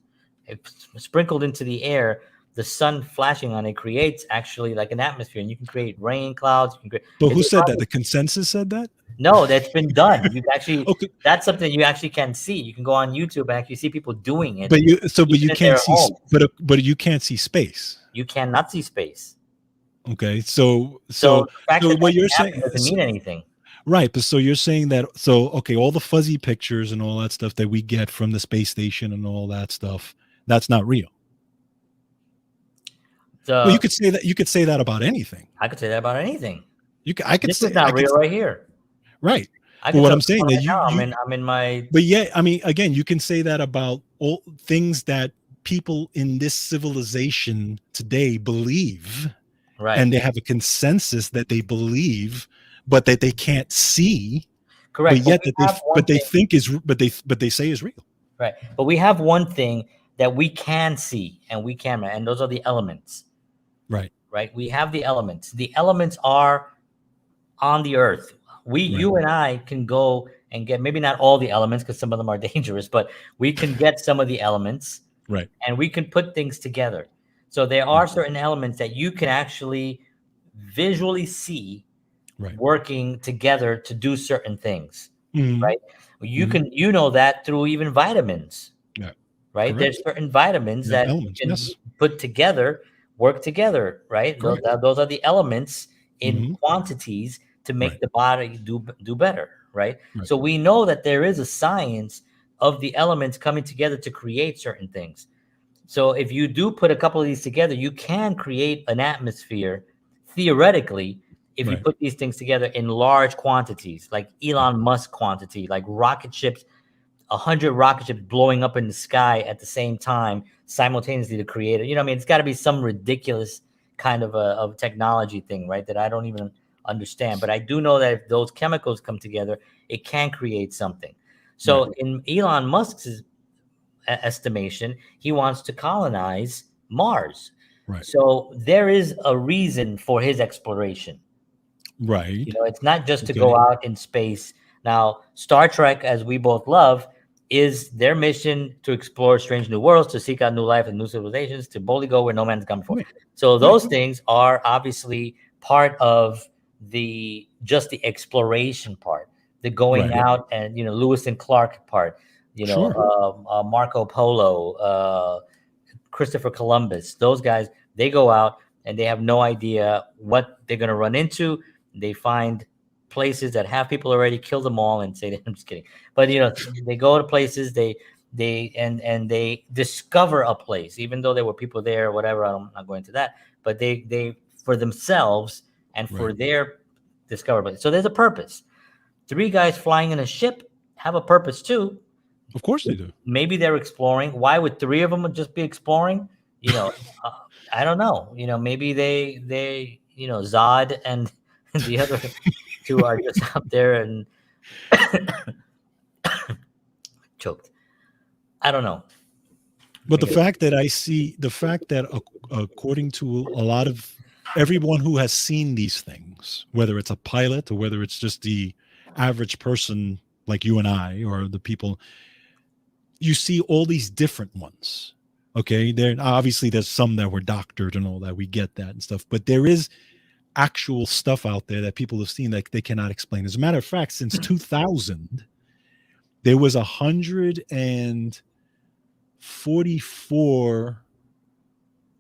sprinkled into the air, the sun flashing on it creates actually like an atmosphere, and you can create rain clouds. You can create, But who said that? The consensus said that? No, that's been done. You actually, Okay. that's something you actually can see. You can go on YouTube and actually see people doing it. But you in can't their see, homes. but you can't see space. You cannot see space. Okay. So the fact that what that you're can happen saying doesn't mean anything. Right, but so you're saying that, okay, all the fuzzy pictures and all that stuff that we get from the space station and all that stuff, that's not real. Well, you could say that about anything. I could say that about anything. This is not real right here. Right. But what I'm saying that I'm in my. But yeah, I mean, again, you can say that about all things that people in this civilization today believe, Right. And they have a consensus that they believe, but that they can't see. Correct. But yet but they say is real. Right. But we have one thing that we can see and those are the elements. Right. Right. We have the elements. The elements are on the earth. You and I can go and get, maybe not all the elements because some of them are dangerous, but we can get some of the elements. Right. And we can put things together. So there are certain elements that you can actually visually see working together to do certain things. Mm-hmm. Right. You can, that through even vitamins. Yeah. Right. Correct. There's certain vitamins that you can put together, work together. Right. Those are the elements in quantities to make the body do better. Right. So we know that there is a science of the elements coming together to create certain things. So if you do put a couple of these together, you can create an atmosphere theoretically if you put these things together in large quantities, like Elon Musk quantity, like rocket ships, 100 rocket ships blowing up in the sky at the same time simultaneously to create it. It's got to be some ridiculous kind of technology thing, right? That I don't even understand. But I do know that if those chemicals come together, it can create something. So in Elon Musk's estimation, he wants to colonize Mars. Right. So there is a reason for his exploration. Right. It's not just to go out in space. Now, Star Trek, as we both love, is their mission to explore strange new worlds, to seek out new life and new civilizations, to boldly go where no man's gone before. So those things are obviously part of the exploration part, the going out and, Lewis and Clark part, Marco Polo, Christopher Columbus, those guys, they go out and they have no idea what they're going to run into. They find places that have people already, kill them all and say, I'm just kidding. But, they go to places, they they discover a place, even though there were people there or whatever. I'm not going into that, but they for themselves and for Right. their discovery. So there's a purpose. Three guys flying in a ship have a purpose too. Of course they do. Maybe they're exploring. Why would three of them just be exploring? You know, I don't know. You know, maybe they Zod and the other two are just out there and choked. I don't know. But the fact that according to a lot of everyone who has seen these things, whether it's a pilot or whether it's just the average person like you and I or the people, you see all these different ones. Okay, there's some that were doctored and all that. We get that and stuff, but there is actual stuff out there that people have seen that they cannot explain. As a matter of fact, since 2000, there was 144.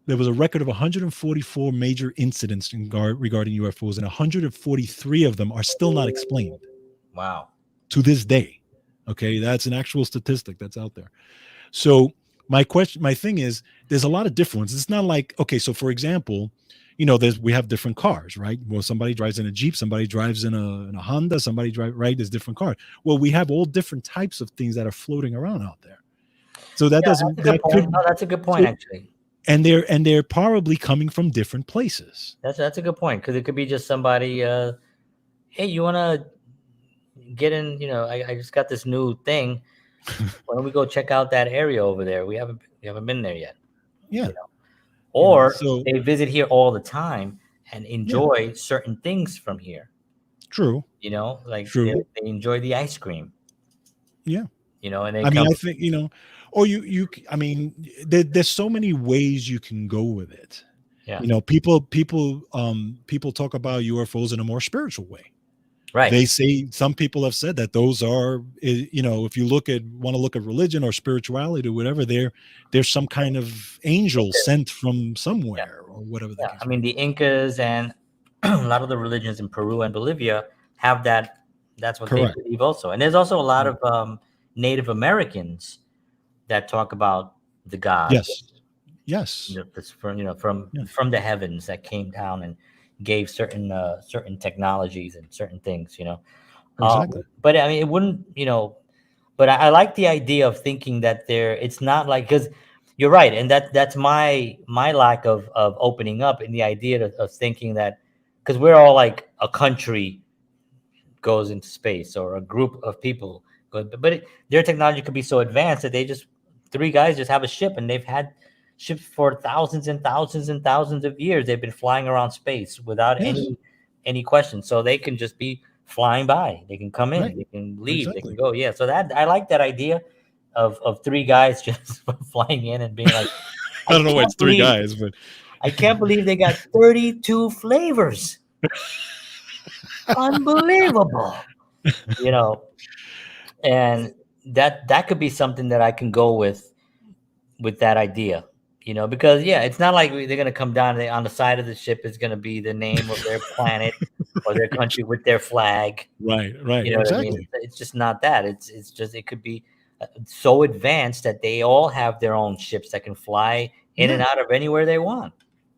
There was a record of 144 major incidents regarding UFOs, and 143 of them are still not explained. Wow. To this day. Okay, that's an actual statistic that's out there. So my thing is, there's a lot of different ones. It's not like, okay, so for example, we have different cars, right? Well, somebody drives in a Jeep, somebody drives in a Honda, somebody there's different cars. Well, we have all different types of things that are floating around out there. So that that's a good point, actually. And they're probably coming from different places. That's a good point, because it could be just somebody, hey, you want to get in? I just got this new thing. Why don't we go check out that area over there? We haven't been there yet. Yeah. Or they visit here all the time and enjoy certain things from here. True. They enjoy the ice cream. Yeah. And they I think, or there's so many ways you can go with it. Yeah. People talk about UFOs in a more spiritual way. Right. They say, some people have said that those are, if you want to look at religion or spirituality or whatever, there's some kind of angel sent from somewhere or whatever. Yeah. I mean, the Incas and a lot of the religions in Peru and Bolivia have that. That's what they believe also. And there's also a lot of Native Americans that talk about the gods. Yes. From the heavens that came down and gave certain technologies and certain things, Exactly. But I mean, it wouldn't, but I like the idea of thinking that it's not like, because you're right, and that's my lack of opening up in the idea of thinking that, because we're all like a country goes into space or a group of people go, but their technology could be so advanced that three guys just have a ship, and they've had ships for thousands and thousands and thousands of years. They've been flying around space without any question. So they can just be flying by. They can come in, they can leave, they can go. Yeah. So that, I like that idea of three guys just flying in and being like, I don't know why it's three guys, but I can't believe they got 32 flavors. Unbelievable. And that could be something that I can go with that idea. Because it's not like they're going to come down on the side of the ship is going to be the name of their planet or their country with their flag. Right. You know what I mean? It's just not that. It's just, it could be so advanced that they all have their own ships that can fly in and out of anywhere they want.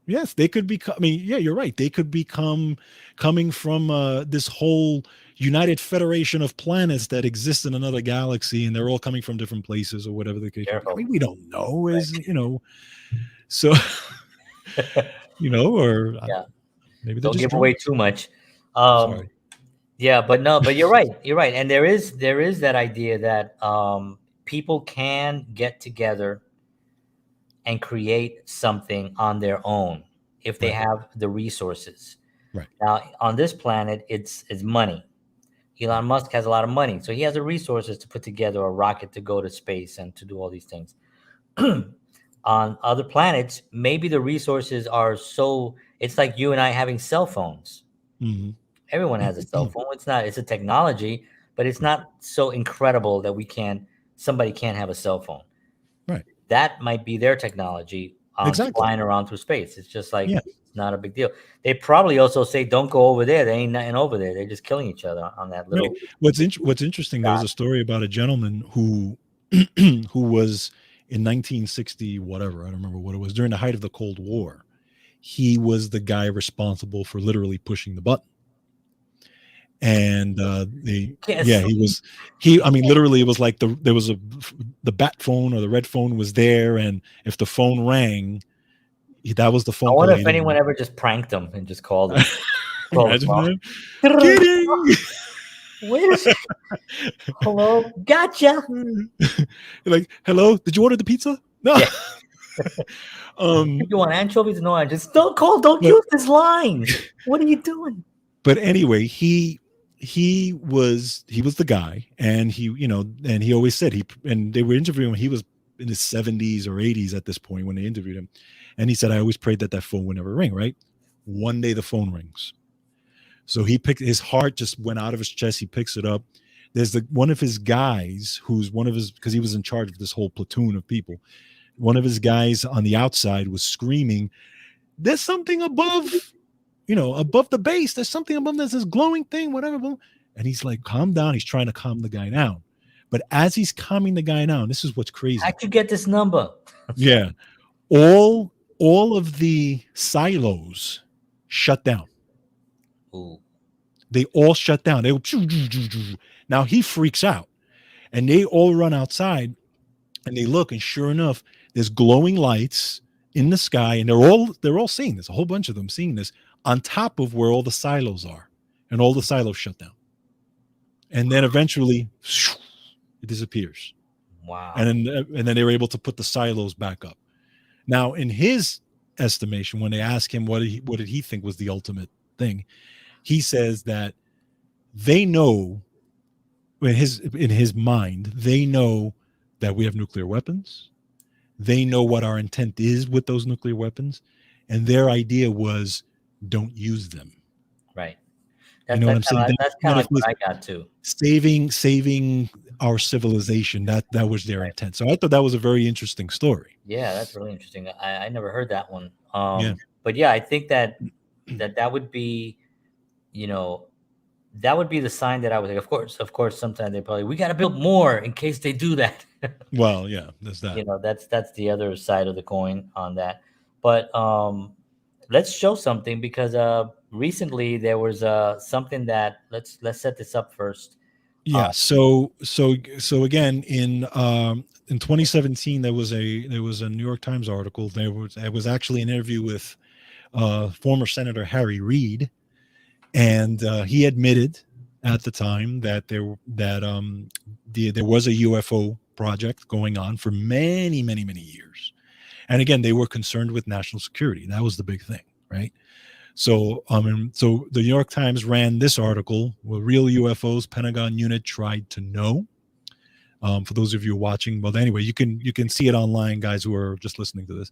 Yes, they could become. I mean, yeah, you're right. They could become coming from this whole United Federation of planets that exist in another galaxy, and they're all coming from different places or whatever the case. I mean, we don't know, so or maybe don't give away too much. Yeah, but you're right. You're right, and there is that idea that people can get together and create something on their own if they have the resources. Right. Now, on this planet, it's money. Elon Musk has a lot of money, so he has the resources to put together a rocket to go to space and to do all these things. On other planets, maybe the resources are it's like you and I having cell phones. Mm-hmm. Everyone has a cell phone. It's a technology, but it's not so incredible that somebody can't have a cell phone. Right. That might be their technology flying around through space. It's just like, it's not a big deal. They probably also say, don't go over there. There ain't nothing over there. They're just killing each other on that little. Right. What's interesting, there's a story about a gentleman who who was in 1960, whatever, I don't remember what it was, during the height of the Cold War. He was the guy responsible for literally pushing the button. And Yes. I mean, literally, it was like the bat phone or the red phone was there, and if the phone rang, that was the I phone wonder call. if anyone ever just pranked him and just called him. Imagine that. Kidding. Wait a second. Hello, gotcha. Like, hello, did you order the pizza? No. Yeah. You want anchovies? No, I just don't call. Don't use this line. What are you doing? But anyway, he was the guy, and he always said and they were interviewing him. He was in his 70s or 80s at this point when they interviewed him, and he said, I always prayed that phone would never ring. Right? One day the phone rings, so his heart just went out of his chest. He picks it up. There's one of his guys because he was in charge of this whole platoon of people. One of his guys on the outside was screaming, "There's something above the base. There's something above this glowing thing, whatever." And he's like, calm down. He's trying to calm the guy down. But as he's calming the guy down, this is what's crazy. How'd you get this number? Yeah. All of the silos shut down. Ooh. They all shut down. Now he freaks out, and they all run outside, and they look, and sure enough, there's glowing lights in the sky, and they're all seeing this. A whole bunch of them seeing this on top of where all the silos are, and all the silos shut down. And then eventually it disappears. Wow. And then they were able to put the silos back up. Now, in his estimation, when they ask him what did he think was the ultimate thing, he says that they know, in his mind, they know that we have nuclear weapons. They know what our intent is with those nuclear weapons, and their idea was, don't use them. Right. You know what I'm saying? That's kind of like what I got too. Saving our civilization. That was their intent. So I thought that was a very interesting story. Yeah, that's really interesting. I never heard that one. Yeah. But yeah, I think that would be, that would be the sign that I was like, of course, sometimes they probably, we got to build more in case they do that. Well, yeah, there's that. That's the other side of the coin on that. But let's show something, because recently there was something that let's set this up first. Yeah. So again, in 2017, there was a New York Times article. There was actually an interview with former Senator Harry Reid, and he admitted at the time that there was a UFO project going on for many, many, many years. And again, they were concerned with national security. That was the big thing, right? So, so the New York Times ran this article: "Were real UFOs? Pentagon unit tried to know." For those of you watching, well, anyway, you can see it online, guys who are just listening to this.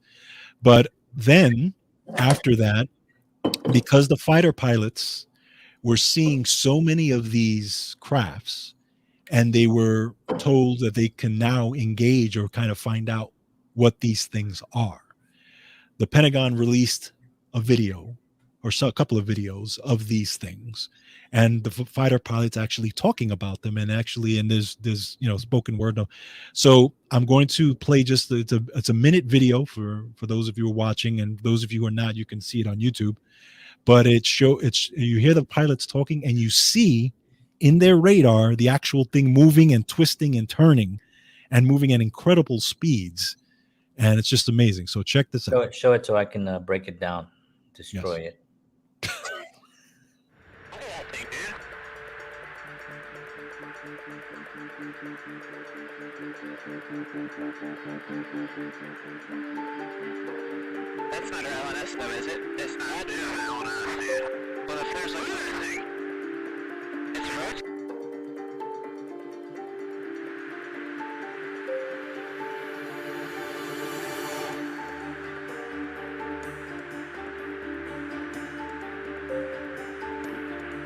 But then after that, because the fighter pilots were seeing so many of these crafts, and they were told that they can now engage or kind of find out what these things are, the Pentagon released a video, or a couple of videos of these things, and the fighter pilots actually talking about them, and there's spoken word. So I'm going to play it's a minute video for those of you who are watching, and those of you who are not, you can see it on YouTube. But you hear the pilots talking, and you see in their radar the actual thing moving and twisting and turning and moving at incredible speeds, and it's just amazing. So check this out. Show it so I can break it down, destroy it. That's not our LNS though, is it? It's not. I do LNS, dude. Well, if there's like anything, it's right.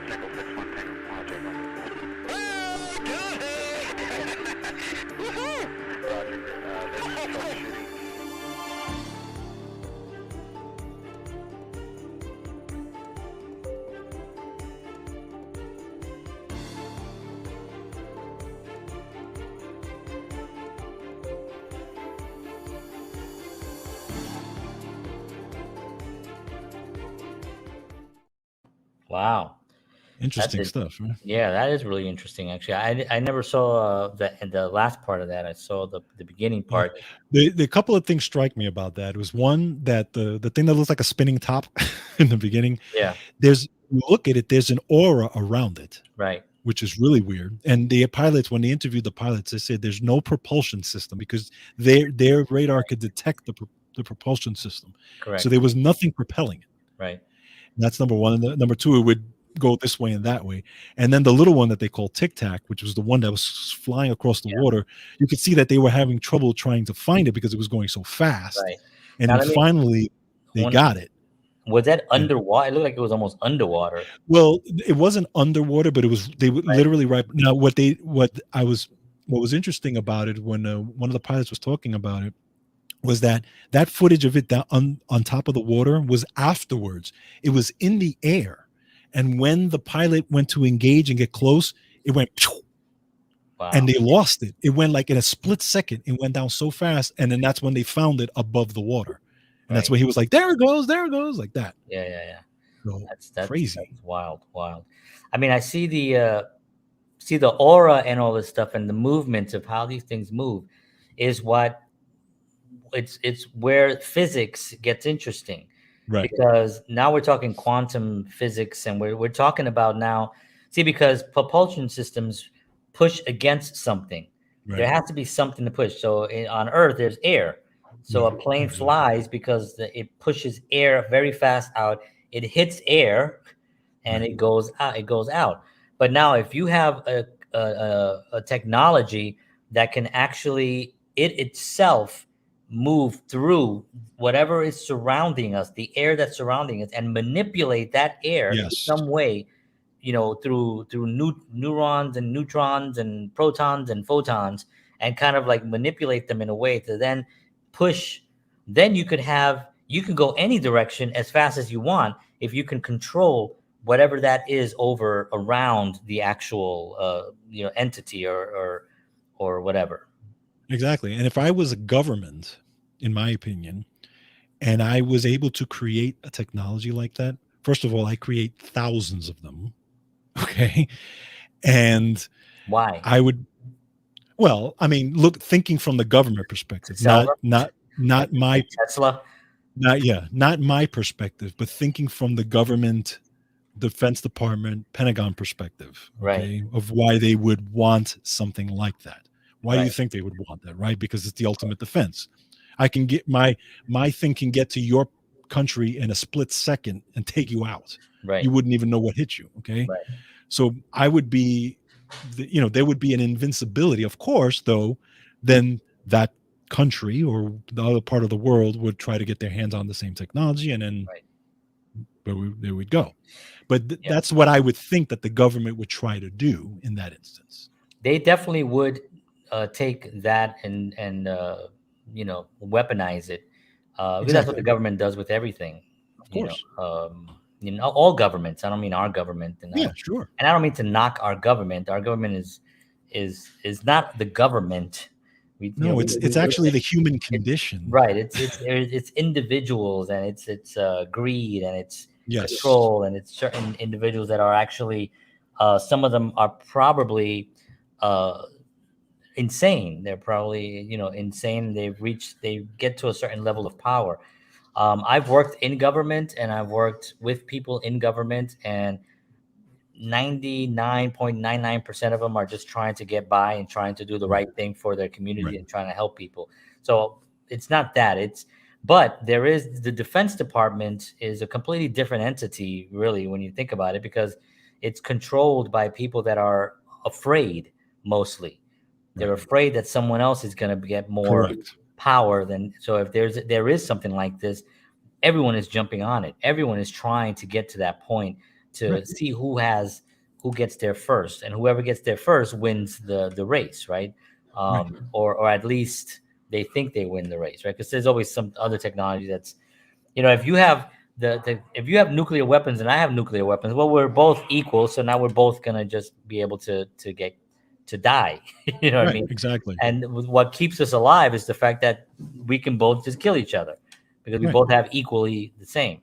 Nickel 6-1 Tango. Woohoo! Roger. There's troubleshooting. Wow. Interesting it. stuff, right? Yeah, that is really interesting. Actually, I never saw the last part of that. I saw the beginning Yeah. part. The couple of things strike me about that was one that the thing that looks like a spinning top in the beginning. Yeah. You look at it, there's an aura around it, Right. which is really weird. And the pilots, when they interviewed the pilots, they said there's no propulsion system because their radar could detect the propulsion system. So Correct. there was nothing propelling it. Right. That's number one. And number two, it would go this way and that way. And then the little one that they call Tic Tac, which was the one that was flying across the Yeah. water, you could see that they were having trouble trying to find it because it was going so fast. Right. And Now then let me. finally they got it. Was that Yeah. underwater? It looked like it was almost underwater. Well, it wasn't underwater, but it was. They would Right. literally right now. What was interesting about it when one of the pilots was talking about it was that footage of it down on top of the water was afterwards. It was in the air, and when the pilot went to engage and get close, it went, Wow. and they lost it. It went like in a split second. It went down so fast, and then that's when they found it above the water, and that's Right. when he was like, "There it goes, like that." Yeah. So That's crazy. That's wild. I mean, I see the aura and all this stuff and the movements of how these things move is what it's where physics gets interesting. Right. Because now we're talking quantum physics and we're talking about now, see, because propulsion systems push against something. Right. There has to be something to push. So on Earth, there's air. So Right. a plane Exactly. flies because it pushes air very fast out. It hits air and Right. it goes out. But now if you have a technology that can actually it itself move through whatever is surrounding us, the air that's surrounding us, and manipulate that air in Yes. some way, through neurons and neutrons and protons and photons, and kind of like manipulate them in a way to then push. Then you can go any direction as fast as you want if you can control whatever that is over around the actual entity or whatever. Exactly. And if I was a government, in my opinion, and I was able to create a technology like that, first of all, I create thousands of them. Okay. And Why? I would, well, I mean, look, thinking from the government perspective, Sell not my, Tesla. not my perspective, but thinking from the government, Defense Department, Pentagon perspective, okay, Right. of why they would want something like that. Why do you Right. think they would want that? Right? Because it's the ultimate defense. I can get my thing can get to your country in a split second and take you out. Right. You wouldn't even know what hit you. Okay. Right. So I would be, there would be an invincibility. Of course, though, then that country or the other part of the world would try to get their hands on the same technology, and then Right. there we'd go. But Yeah. that's what I would think that the government would try to do in that instance. They definitely would take that and weaponize it. Because that's what the Exactly. government does with everything. Of course. All governments. I don't mean our government, and Yeah, sure. I don't mean to knock our government. Our government is not the government. No, it's actually the human condition. Right. It's individuals, and it's greed, and it's Yes. control, and it's certain individuals that are actually some of them are probably insane. They're probably insane. They get to a certain level of power. I've worked in government, and I've worked with people in government, and 99.99% of them are just trying to get by and trying to do the right thing for their community, Right. and trying to help people. So it's not that. But there is the Defense Department is a completely different entity, really, when you think about it, because it's controlled by people that are afraid mostly. They're Right. afraid that someone else is going to get more Correct. power than. So if there is something like this, everyone is jumping on it. Everyone is trying to get to that point to Right. see who gets there first, and whoever gets there first wins the race, right? Right. Or at least they think they win the race, right? Because there's always some other technology that's, if you have if you have nuclear weapons and I have nuclear weapons, well, we're both equal, so now we're both gonna just be able to get to die. You know what I Right. mean? Exactly. And what keeps us alive is the fact that we can both just kill each other because we Right. both have equally the same.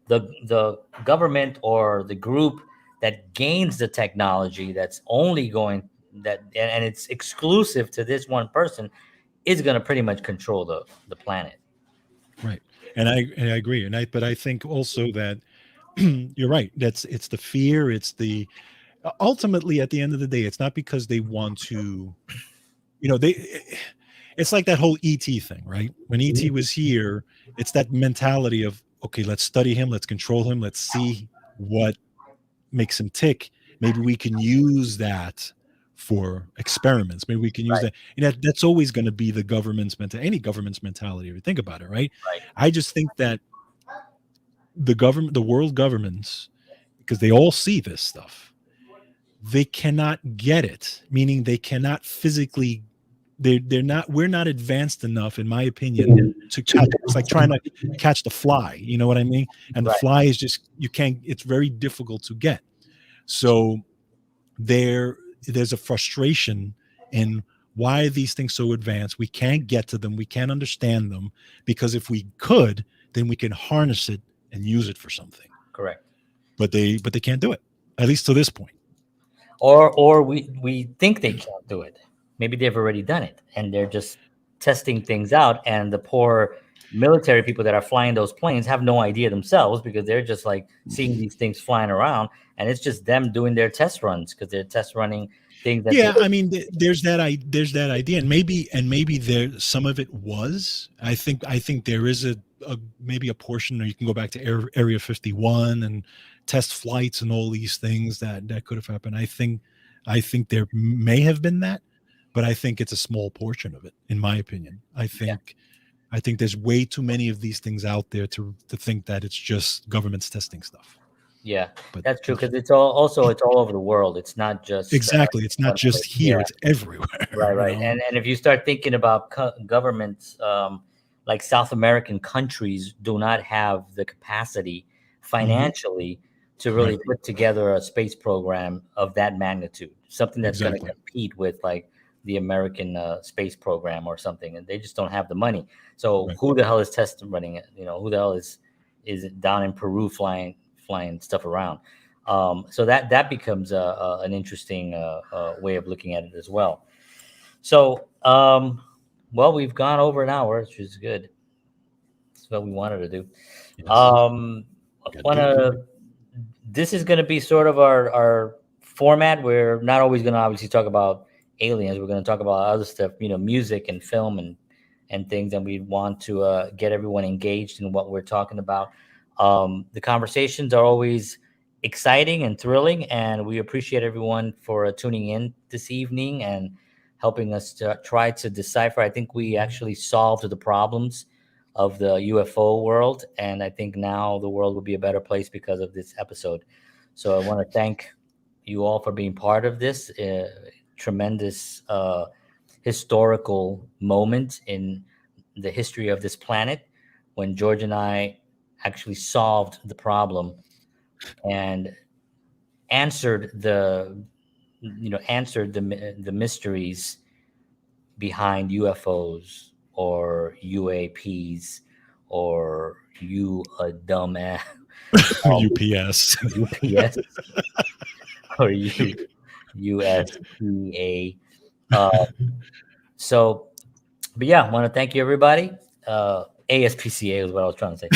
the government or the group that gains the technology that's only going and it's exclusive to this one person is going to pretty much control the planet. Right. And I agree. But I think also that you're right. It's the fear. It's the ultimately at the end of the day, it's not because they want to, it's like that whole ET thing, right? When ET was here, it's that mentality of, okay, let's study him, let's control him, let's see what makes him tick. Maybe we can use that for experiments. Maybe we can use Right. that. That's always going to be the government's any government's mentality, if you think about it, right? Right. I just think that the world governments, because they all see this stuff, they cannot get it, meaning they cannot physically, we're not advanced enough, in my opinion, to catch. It's like trying to catch the fly, you know what I mean? And the Right. fly is just, it's very difficult to get. So there's a frustration in why are these things so advanced? We can't get to them, we can't understand them, because if we could, then we can harness it and use it for something. Correct. But they can't do it, at least to this point. Or we think they can't do it. Maybe they've already done it and they're just testing things out, and the poor military people that are flying those planes have no idea themselves, because they're just like seeing these things flying around, and it's just them doing their test runs because they're test running things that I mean, there's that idea, and maybe there some of it was. I think there is a maybe a portion, or you can go back to Area 51 and test flights and all these things that could have happened. I think there may have been that, but I think it's a small portion of it, in my opinion. I think there's way too many of these things out there to think that it's just governments testing stuff. Yeah, But that's true, because it's all over the world. It's not just exactly. It's not just here. Yeah. It's everywhere. Right. And if you start thinking about governments, like South American countries do not have the capacity financially to really put together a space program of that magnitude, something that's going to compete with like the American space program or something, and they just don't have the money. So who the hell is running it? Who the hell is down in Peru flying stuff around? So that becomes an interesting way of looking at it as well. So, well, we've gone over an hour, which is good. That's what we wanted to do. Yes. This is going to be sort of our format. We're not always going to obviously talk about aliens. We're going to talk about other stuff, music and film and things. And we want to get everyone engaged in what we're talking about. The conversations are always exciting and thrilling, and we appreciate everyone for tuning in this evening and helping us to try to decipher. I think we actually solved the problems of the UFO world, and I think now the world will be a better place because of this episode. So I want to thank you all for being part of this tremendous historical moment in the history of this planet, when George and I actually solved the problem and answered the mysteries behind UFOs or UAPs or a dumbass UPS or USPA. So, but yeah, I want to thank you, everybody. ASPCA is what I was trying to say.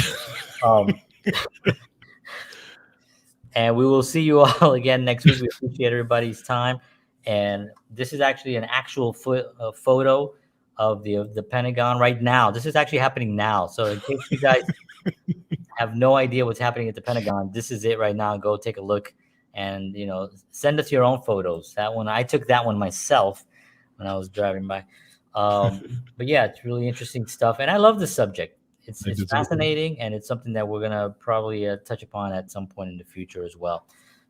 And we will see you all again next week. We appreciate everybody's time. And this is actually an actual photo of the Pentagon right now. This is actually happening now. So in case you guys have no idea what's happening at the Pentagon, this is it right now. Go take a look and, send us your own photos. That one, I took that one myself when I was driving by. But yeah, it's really interesting stuff. And I love the subject. It's fascinating, and it's something that we're going to probably touch upon at some point in the future as well.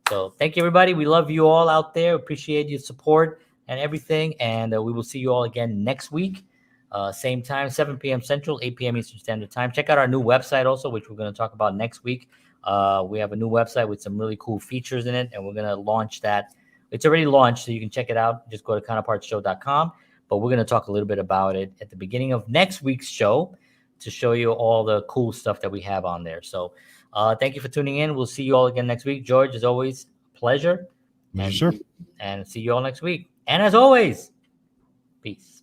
So thank you, everybody. We love you all out there. Appreciate your support and everything. And we will see you all again next week. Same time, 7 p.m. Central, 8 p.m. Eastern Standard Time. Check out our new website also, which we're going to talk about next week. We have a new website with some really cool features in it, and we're going to launch that. It's already launched, so you can check it out. Just go to counterpartsshow.com. But we're going to talk a little bit about it at the beginning of next week's show. to show you all the cool stuff that we have on there. So thank you for tuning in. We'll see you all again next week. George, as always, pleasure. Yes, sir. And see you all next week. And as always, peace.